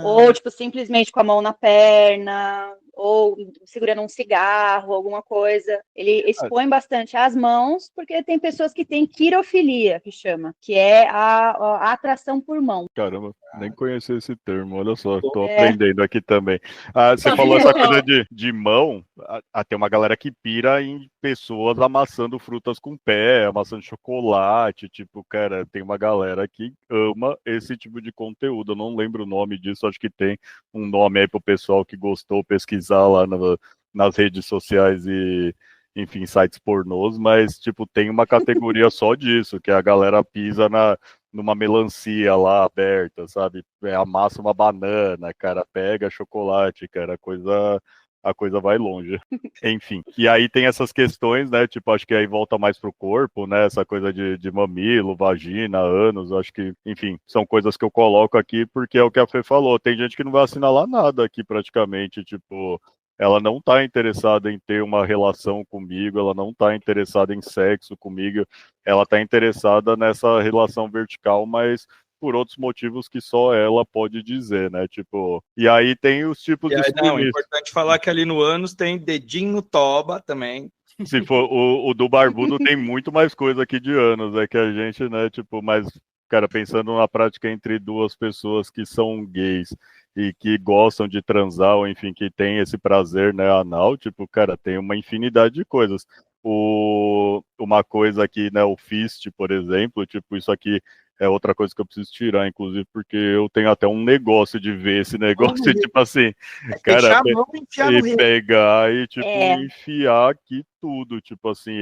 Ou, tipo, simplesmente com a mão na perna, ou segurando um cigarro, alguma coisa. Ele expõe bastante as mãos, porque tem pessoas que têm quirofilia, que chama, que é a atração por mão. Caramba, nem conhecia esse termo, olha só, tô aprendendo aqui também. Você falou essa coisa de mão, tem uma galera que pira em pessoas amassando frutas com o pé, amassando chocolate, tipo, cara, tem uma galera que ama esse tipo de conteúdo, eu não lembro o nome disso, acho que tem um nome aí pro pessoal que gostou pesquisar lá nas redes sociais e, enfim, sites pornôs, mas, tipo, tem uma categoria só disso, que a galera pisa numa melancia lá aberta, sabe? Amassa uma banana, cara, pega chocolate, cara, a coisa vai longe. Enfim, e aí tem essas questões, né? Tipo, acho que aí volta mais pro corpo, né? Essa coisa de mamilo, vagina, ânus, acho que, enfim, são coisas que eu coloco aqui porque é o que a Fê falou. Tem gente que não vai assinalar nada aqui praticamente, tipo, ela não está interessada em ter uma relação comigo, ela não está interessada em sexo comigo, ela está interessada nessa relação vertical, mas por outros motivos que só ela pode dizer, né? Tipo, e aí tem os tipos de Não, é importante falar que ali no ânus tem dedinho no toba também. Se for o do barbudo, tem muito mais coisa aqui de anos, é que a gente, né, tipo, mas, cara, pensando na prática entre duas pessoas que são gays e que gostam de transar, ou enfim, que tem esse prazer, né, anal, tipo, cara, tem uma infinidade de coisas. Uma coisa aqui, né, o fist, por exemplo, tipo, isso aqui é outra coisa que eu preciso tirar, inclusive, porque eu tenho até um negócio de ver esse negócio, tipo assim, cara, Deixar a mão e enfiar no e rio. pegar e, tipo, É. enfiar aqui tudo, tipo assim,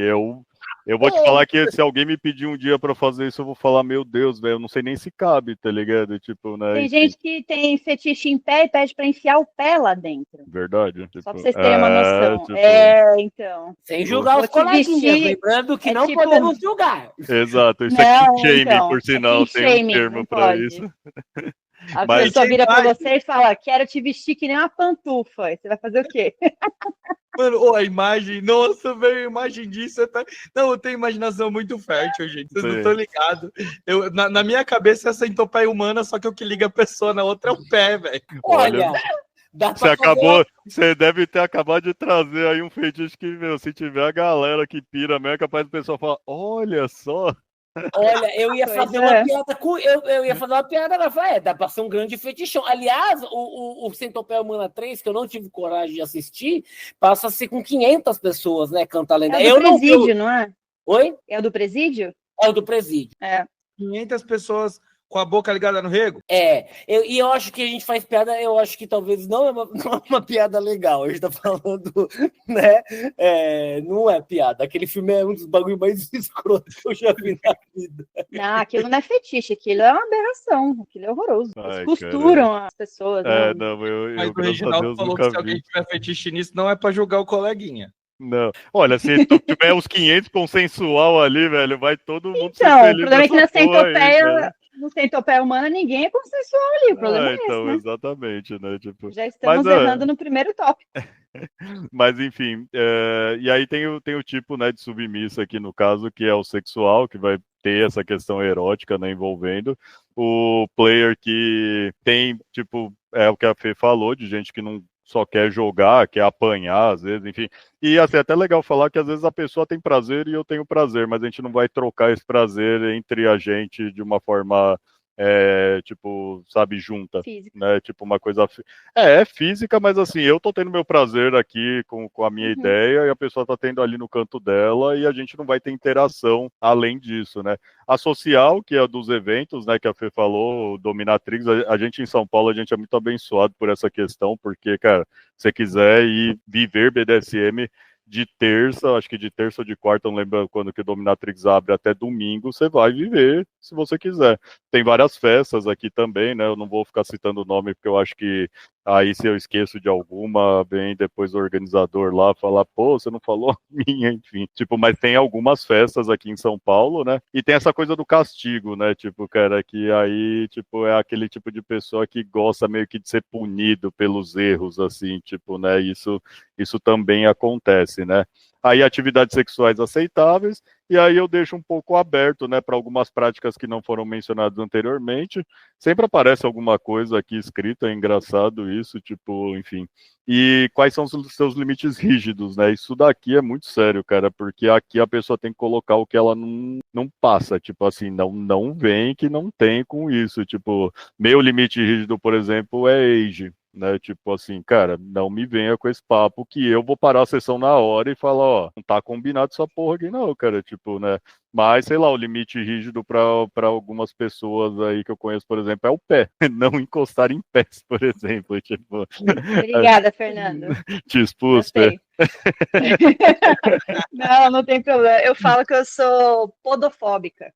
eu vou te falar que se alguém me pedir um dia pra fazer isso, eu vou falar, meu Deus, velho, eu não sei nem se cabe, tá ligado? Tipo, né, Tem enfim, gente que tem fetiche em pé e pede pra enfiar o pé lá dentro. verdade, tipo, Só pra vocês terem uma noção. tipo, Então. Sem julgar Vou os te coleguinhas, vestir. lembrando que É não tipo- podemos julgar. exato, isso é Não, kink shaming, então. por É sinal, kink tem um shaming, termo não pra pode. isso. A Mas- pessoa vira pra Imagem- você e fala, quero te vestir que nem uma pantufa. E você vai fazer o quê? Mano, ô, a imagem, nossa, velho, a imagem disso. Não, eu tenho imaginação muito fértil, gente. Vocês não Sim. estão ligados. Na minha cabeça é centopeia humana, só que o que liga a pessoa na outra é o pé, velho. Olha, dá Você pra fazer acabou, você deve ter acabado de trazer aí um fetiche que, meu, se tiver a galera que pira mesmo, é capaz do pessoal falar, olha só. Olha, eu ia Pois fazer é. uma piada com. Eu ia fazer uma piada agora. Falei, dá pra ser um grande fetichão. Aliás, o Centopeia Humana 3, que eu não tive coragem de assistir, passa a ser com 500 pessoas, né? Canta a lenda. É o do Eu não. presídio, não é? Oi? É o do presídio? É o do presídio. É. 500 pessoas com a boca ligada no rego. E eu acho que a gente faz piada, eu acho que talvez não é uma piada legal. A gente tá falando, né? Não é piada. Aquele filme é um dos bagulhos mais escrotos que eu já vi na vida. Não, aquilo não é fetiche, aquilo é uma aberração. Aquilo é horroroso. Ai, Eles costuram as pessoas. É, Não. não, eu Mas o graças a Reginaldo Deus, falou que nunca se alguém vi. tiver fetiche nisso, não é pra julgar o coleguinha. Não. Olha, se tu tiver os 500 consensual ali, velho, vai todo mundo ser Então, o feliz problema é que na nessa porra aí, cara. no centopeia humana ninguém é consensual ali. O problema é esse, Então, né? exatamente, né? Tipo, Já estamos mas, errando no primeiro tópico. mas enfim, e aí tem o tipo, né, de submissa aqui no caso, que é o sexual, que vai ter essa questão erótica, né, envolvendo o player que tem, tipo, é o que a Fê falou, de gente que não só quer jogar, quer apanhar, às vezes, enfim. E assim, é até legal falar que às vezes a pessoa tem prazer e eu tenho prazer, mas a gente não vai trocar esse prazer entre a gente de uma forma, tipo, sabe, junta, Física. né? Tipo, uma coisa... É física, mas assim, eu tô tendo meu prazer aqui com a minha ideia e a pessoa tá tendo ali no canto dela e a gente não vai ter interação além disso, né? A social, que é dos eventos, né, que a Fê falou, o Dominatrix, a gente em São Paulo, a gente é muito abençoado por essa questão, porque, cara, se você quiser ir viver BDSM de terça, acho que de terça ou de quarta, não lembro quando que o Dominatrix abre, até domingo, você vai viver, se você quiser. Tem várias festas aqui também, né, eu não vou ficar citando o nome, porque eu acho que aí se eu esqueço de alguma, vem depois o organizador lá falar, pô, você não falou a minha, enfim. Tipo, mas tem algumas festas aqui em São Paulo, né? E tem essa coisa do castigo, né? Tipo, cara, que aí, tipo, é aquele tipo de pessoa que gosta meio que de ser punido pelos erros, assim, tipo, né? Isso também acontece, né? Aí atividades sexuais aceitáveis, e aí eu deixo um pouco aberto, né, para algumas práticas que não foram mencionadas anteriormente. Sempre aparece alguma coisa aqui escrita, é engraçado isso, tipo, enfim. E quais são os seus limites rígidos, né? Isso daqui é muito sério, cara, porque aqui a pessoa tem que colocar o que ela não passa, tipo assim, não vem que não tem com isso, tipo, meu limite rígido, por exemplo, é age, né? Tipo assim, cara, não me venha com esse papo que eu vou parar a sessão na hora e falar, ó, não tá combinado essa porra aqui não, cara, tipo, né? Mas, sei lá, o limite rígido para algumas pessoas aí que eu conheço, por exemplo, é o pé. Não encostar em pés, por exemplo, tipo... Obrigada, Fernando. Te expus, pé. Não tem problema. Eu falo que eu sou podofóbica.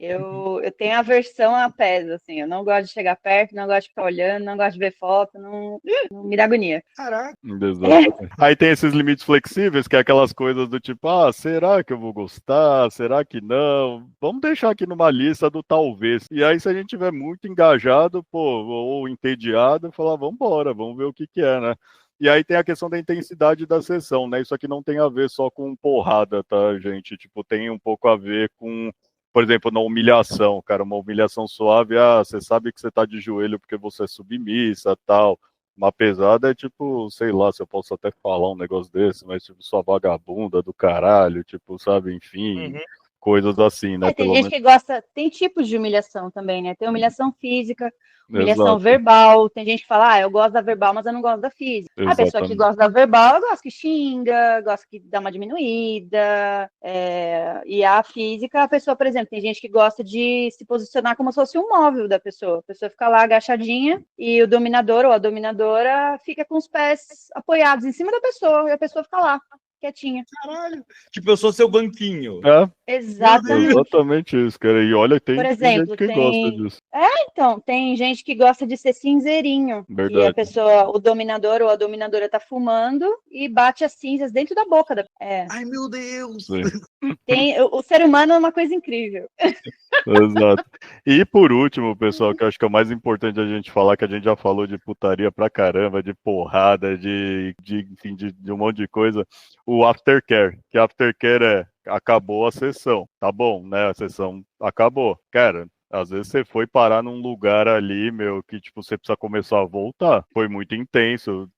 Eu tenho aversão a pés, assim. Eu não gosto de chegar perto, não gosto de ficar olhando, não gosto de ver foto, não me dá agonia. Caraca. Exato. Aí tem esses limites flexíveis, que é aquelas coisas do tipo, será que eu vou gostar? Será que não? Vamos deixar aqui numa lista do talvez. E aí, se a gente tiver muito engajado, pô, ou entediado, falar, vamos embora, vamos ver o que é, né? E aí tem a questão da intensidade da sessão, né? Isso aqui não tem a ver só com porrada, tá, gente? Tipo, tem um pouco a ver com, por exemplo, na humilhação, cara, uma humilhação suave, você sabe que você tá de joelho porque você é submissa, tal. Uma pesada é tipo, sei lá, se eu posso até falar um negócio desse, mas tipo, sua vagabunda do caralho, tipo, sabe, enfim. coisas assim, né? Tem Pelo gente menos. que gosta, tem tipos de humilhação também, né? Tem humilhação física, humilhação Exato, verbal. Tem gente que fala, eu gosto da verbal, mas eu não gosto da física. A pessoa que exatamente. gosta da verbal, eu gosto que xinga, gosta que dá uma diminuída. E a física, a pessoa, por exemplo, tem gente que gosta de se posicionar como se fosse um móvel da pessoa. A pessoa fica lá agachadinha e o dominador ou a dominadora fica com os pés apoiados em cima da pessoa e a pessoa fica lá, quietinha. Caralho. Tipo, eu sou seu banquinho. Exatamente. Exatamente isso, cara. E olha, Por tem exemplo, gente que gosta disso. Então, tem gente que gosta de ser cinzeirinho. Verdade. E a pessoa, o dominador ou a dominadora tá fumando e bate as cinzas dentro da boca. Ai, meu Deus! Sim. O ser humano é uma coisa incrível. Exato. E por último, pessoal, que eu acho que é o mais importante a gente falar, que a gente já falou de putaria pra caramba, de porrada, enfim, de um monte de coisa, o aftercare, que aftercare acabou a sessão, tá bom, né? A sessão acabou. Cara, às vezes você foi parar num lugar ali, meu, que tipo, você precisa começar a voltar. Foi muito intenso.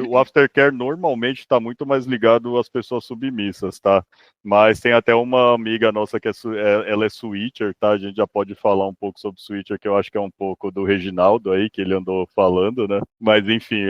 O aftercare normalmente tá muito mais ligado às pessoas submissas, tá? Mas tem até uma amiga nossa que ela é switcher, tá? A gente já pode falar um pouco sobre switcher, que eu acho que é um pouco do Reginaldo aí, que ele andou falando, né? Mas enfim,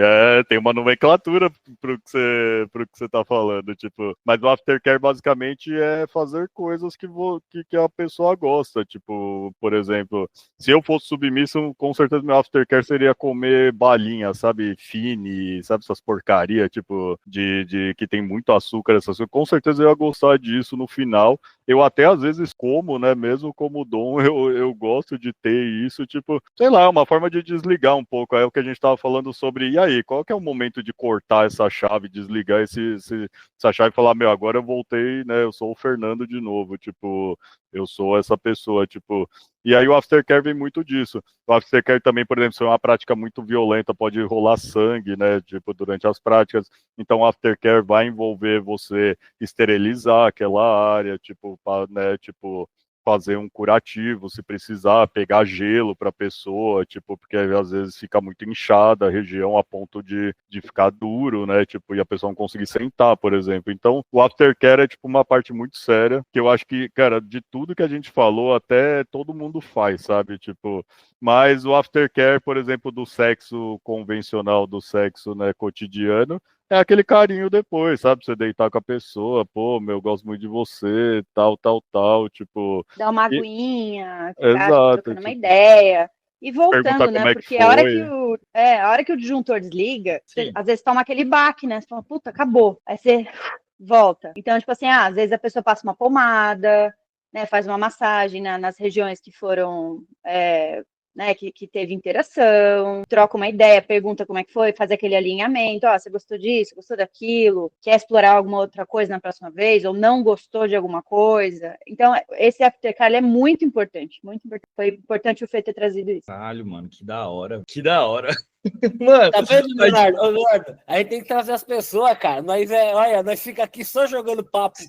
tem uma nomenclatura pro que você tá falando, tipo. Mas o aftercare basicamente é fazer coisas que a pessoa gosta, tipo, por exemplo, se eu fosse submisso, com certeza meu aftercare seria comer balinha, sabe? Fine, sabe? Essas porcarias, tipo, de que tem muito açúcar, essas coisas. Com certeza eu ia gostar disso no final. Eu até às vezes como, né? Mesmo como dom, eu gosto de ter isso, tipo, sei lá, é uma forma de desligar um pouco. É o que a gente tava falando sobre, e aí, qual que é o momento de cortar essa chave, desligar essa chave e falar, meu, agora eu voltei, né? Eu sou o Fernando de novo, tipo, eu sou essa pessoa, tipo. E aí o aftercare vem muito disso. O aftercare também, por exemplo, se é uma prática muito violenta, pode rolar sangue, né, tipo, durante as práticas. Então o aftercare vai envolver você esterilizar aquela área, tipo, né, tipo, fazer um curativo, se precisar, pegar gelo para a pessoa, tipo, porque às vezes fica muito inchada a região a ponto de ficar duro, né, tipo, e a pessoa não conseguir sentar, por exemplo. Então, o aftercare é, tipo, uma parte muito séria, que eu acho que, cara, de tudo que a gente falou, até todo mundo faz, sabe, tipo, mas o aftercare, por exemplo, do sexo convencional, do sexo, né, cotidiano, é aquele carinho depois, sabe? Você deitar com a pessoa, pô, meu, eu gosto muito de você, tal, tipo. Dá uma aguinha, ficar Exato, trocando uma tipo, ideia. E perguntar voltando, né? como é que Porque a hora foi. a hora que o disjuntor desliga, Sim. você, às vezes toma aquele baque, né? Você fala, puta, acabou. Aí você volta. Então, tipo assim, às vezes a pessoa passa uma pomada, né? Faz uma massagem nas regiões que foram. Né, que teve interação, troca uma ideia, pergunta como é que foi, faz aquele alinhamento, você gostou disso, gostou daquilo, quer explorar alguma outra coisa na próxima vez, ou não gostou de alguma coisa. Então, esse aftercare é muito importante, muito importante. Foi importante o Fê ter trazido isso. Caralho, mano, que da hora. Que da hora. Mano, Tá vendo, Leonardo? Ô, Leonardo, a gente tem que trazer as pessoas, cara. Olha, nós fica aqui só jogando papo.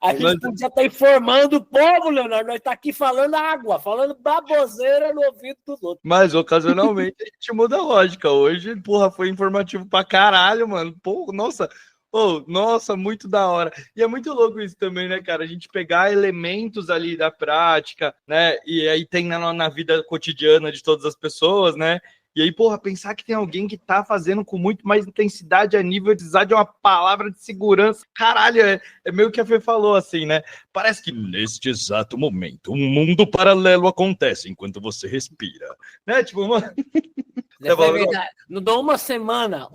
A gente podia estar informando o povo, Leonardo. Nós tá aqui falando água, falando baboseira no ouvido dos outros. Mas ocasionalmente a gente muda a lógica. Hoje, porra, foi informativo pra caralho, mano. Pô, nossa. Nossa, muito da hora. E é muito louco isso também, né, cara? A gente pegar elementos ali da prática, né? E aí tem na vida cotidiana de todas as pessoas, né? E aí, porra, pensar que tem alguém que tá fazendo com muito mais intensidade a nível de usar de uma palavra de segurança. Caralho, é meio que a Fê falou, assim, né? Parece que neste exato momento, um mundo paralelo acontece enquanto você respira. Né? Tipo, mano... É verdade. Não dou uma semana,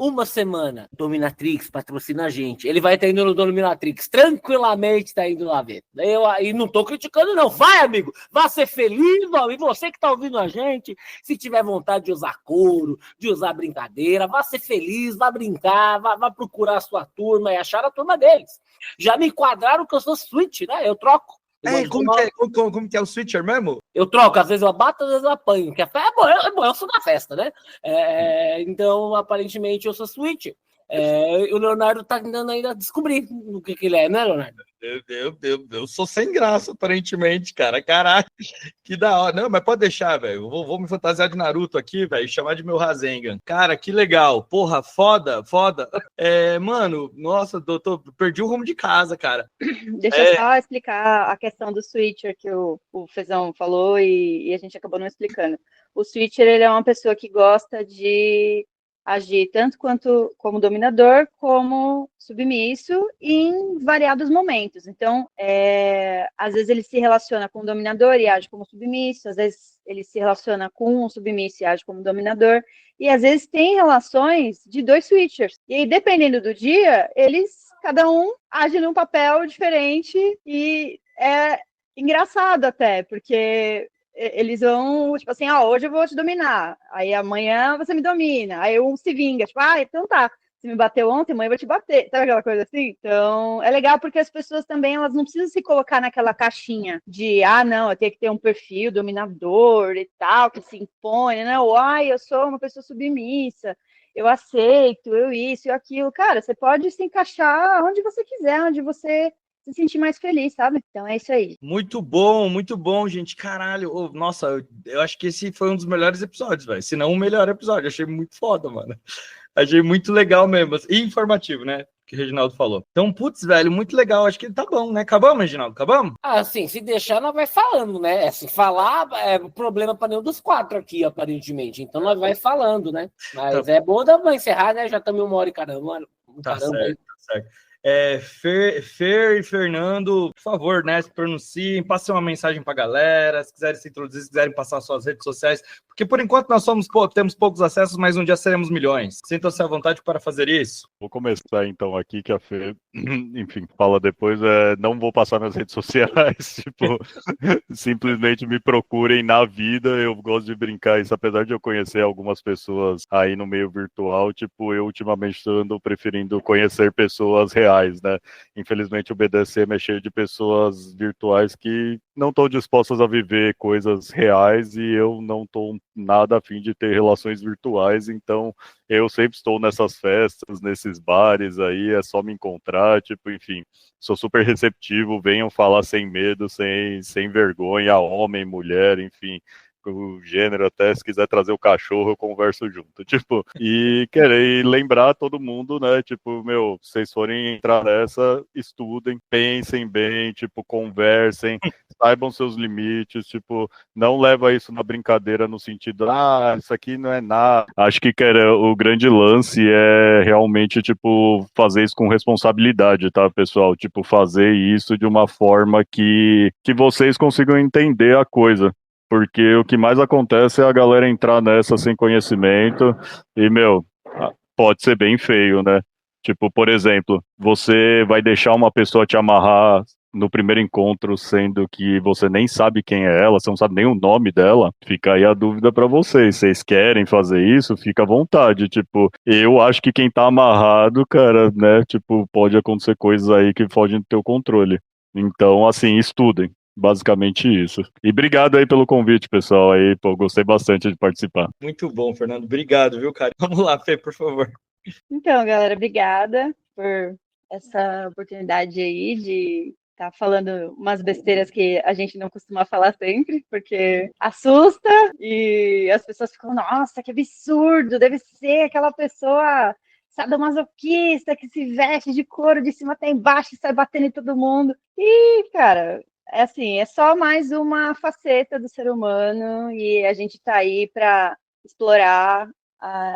Dominatrix patrocina a gente. Ele vai estar indo no Dominatrix, tranquilamente tá indo lá ver. E não tô criticando, não. Vai, amigo, vá ser feliz, mano. E você que tá ouvindo a gente, se tiver vontade de usar couro, de usar brincadeira, vá ser feliz, vá brincar, vá procurar a sua turma e achar a turma deles. Já me enquadraram que eu sou switch, né? Eu troco. Como que é o switcher mesmo? Eu troco, às vezes eu bato, às vezes eu apanho. Que é bom, eu sou da festa, né? Então, aparentemente, eu sou switch. O Leonardo tá tentando ainda descobrir o que ele é, né, Leonardo? Eu sou sem graça, aparentemente, cara. Caralho, que da hora. Não, mas pode deixar, velho. Eu vou me fantasiar de Naruto aqui, velho, e chamar de meu Rasengan. Cara, que legal. Porra, foda. Mano, nossa, perdi o rumo de casa, cara. Deixa eu só explicar a questão do switcher que o Fezão falou e a gente acabou não explicando. O switcher, ele é uma pessoa que gosta de agir tanto como dominador, como submisso, em variados momentos. Então, às vezes ele se relaciona com o dominador e age como submisso, às vezes ele se relaciona com um submisso e age como dominador, e às vezes tem relações de dois switchers. E aí, dependendo do dia, cada um age num papel diferente e é engraçado até, porque eles vão, tipo assim, hoje eu vou te dominar, aí amanhã você me domina, aí um se vinga, tipo, então tá, você me bateu ontem, amanhã eu vou te bater, sabe aquela coisa assim? Então, é legal porque as pessoas também, elas não precisam se colocar naquela caixinha de, não, eu tenho que ter um perfil dominador e tal, que se impõe, né, ou, eu sou uma pessoa submissa, eu aceito, eu isso e aquilo. Cara, você pode se encaixar onde você quiser, onde você se sentir mais feliz, sabe? Então é isso aí. Muito bom, gente. Caralho, nossa, eu acho que esse foi um dos melhores episódios, velho. Se não o melhor episódio. Achei muito foda, mano. Achei muito legal mesmo. E informativo, né? Que o Reginaldo falou. Então, putz, velho, muito legal. Acho que tá bom, né? Acabamos, Reginaldo? Acabamos? Sim, se deixar, nós vai falando, né? Se falar, é problema para nenhum dos quatro aqui, aparentemente. Então, nós vai falando, né? Mas é bom dar pra encerrar, né? Já estamos 1 hora e caramba. Tá certo. Fer e Fernando, por favor, né, se pronunciem, passem uma mensagem para a galera, se quiserem se introduzir, se quiserem passar suas redes sociais, porque por enquanto nós temos poucos acessos, mas um dia seremos milhões. Sintam-se à vontade para fazer isso. Vou começar então aqui, que a Fê, enfim, fala depois, não vou passar nas redes sociais, tipo, simplesmente me procurem na vida, eu gosto de brincar isso, apesar de eu conhecer algumas pessoas aí no meio virtual, tipo, eu ultimamente ando preferindo conhecer pessoas reais, né? Infelizmente o BDSM é cheio de pessoas virtuais que não estão dispostas a viver coisas reais e eu não estou nada a fim de ter relações virtuais, então eu sempre estou nessas festas, nesses bares aí, é só me encontrar, tipo, enfim, sou super receptivo, venham falar sem medo, sem vergonha, homem, mulher, enfim, o gênero, até se quiser trazer o cachorro, eu converso junto, tipo, e querer lembrar todo mundo, né, tipo, vocês forem entrar nessa, estudem, pensem bem, tipo, conversem, saibam seus limites, tipo, não leva isso na brincadeira no sentido, isso aqui não é nada. Acho que, cara, o grande lance é realmente, tipo, fazer isso com responsabilidade, tá, pessoal? Tipo, fazer isso de uma forma que vocês consigam entender a coisa. Porque o que mais acontece é a galera entrar nessa sem conhecimento e, pode ser bem feio, né? Tipo, por exemplo, você vai deixar uma pessoa te amarrar no primeiro encontro, sendo que você nem sabe quem é ela, você não sabe nem o nome dela, fica aí a dúvida pra vocês. Vocês querem fazer isso? Fica à vontade. Tipo, eu acho que quem tá amarrado, cara, né? Tipo, pode acontecer coisas aí que fogem do teu controle. Então, assim, estudem. Basicamente isso. E obrigado aí pelo convite, pessoal. Aí, pô, gostei bastante de participar. Muito bom, Fernando. Obrigado, viu, cara? Vamos lá, Fê, por favor. Então, galera, obrigada por essa oportunidade aí de estar falando umas besteiras que a gente não costuma falar sempre, porque assusta e as pessoas ficam, nossa, que absurdo, deve ser aquela pessoa sadomasoquista que se veste de couro de cima até embaixo e sai batendo em todo mundo. E, cara, é assim, é só mais uma faceta do ser humano e a gente está aí para explorar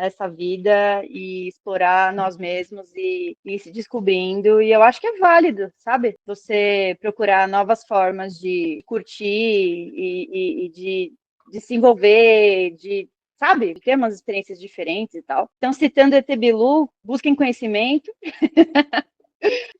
essa vida e explorar nós mesmos e ir se descobrindo. E eu acho que é válido, sabe? Você procurar novas formas de curtir e de se envolver, sabe? Ter umas experiências diferentes e tal. Então, citando ET Bilu, busquem conhecimento.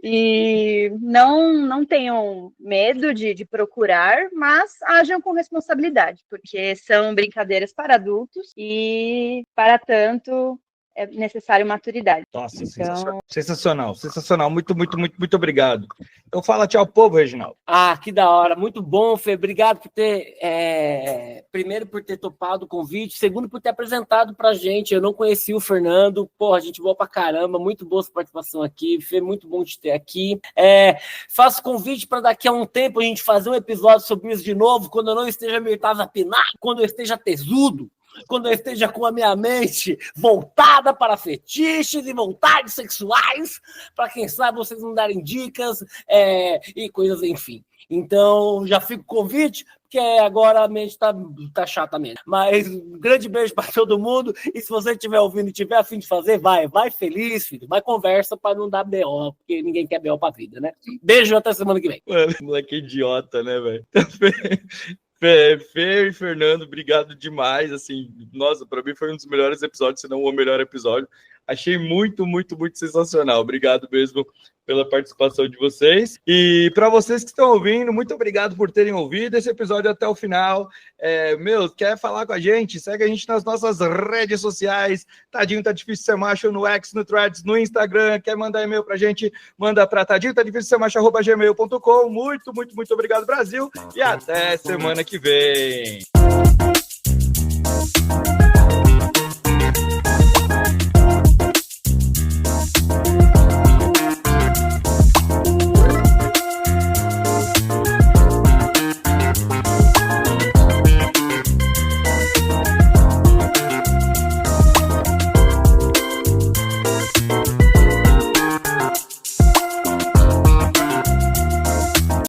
E não tenham medo de procurar, mas ajam com responsabilidade, porque são brincadeiras para adultos e, para tanto, é necessário maturidade. Nossa, Então... sensacional. Muito obrigado. Então fala tchau, povo, Reginaldo. Que da hora. Muito bom, Fê. Obrigado por ter, primeiro, por ter topado o convite, segundo, por ter apresentado pra gente. Eu não conhecia o Fernando. Porra, gente boa pra caramba. Muito boa sua participação aqui. Fê, muito bom te ter aqui. Faço convite para daqui a um tempo a gente fazer um episódio sobre isso de novo, quando eu não esteja meio tapinado, quando eu esteja tesudo, quando eu esteja com a minha mente voltada para fetiches e vontades sexuais, para quem sabe vocês não darem dicas e coisas, enfim. Então, já fica o convite, porque agora a mente tá chata mesmo. Mas um grande beijo para todo mundo, e se você estiver ouvindo e tiver a fim de fazer, vai feliz, filho, vai conversa para não dar BO, porque ninguém quer BO pra vida, né? Beijo, até semana que vem. Mano, moleque idiota, né, velho? Fê e Fernando, obrigado demais, assim, nossa, para mim foi um dos melhores episódios, se não o melhor episódio. Achei muito sensacional. Obrigado mesmo pela participação de vocês. E para vocês que estão ouvindo, muito obrigado por terem ouvido esse episódio até o final. Quer falar com a gente? Segue a gente nas nossas redes sociais. Tadinho Tá Difícil Ser Macho no X, no Threads, no Instagram. Quer mandar e-mail pra gente? Manda para tadinhotaDifícilSerMacho@gmail.com. Muito obrigado, Brasil. E até semana que vem.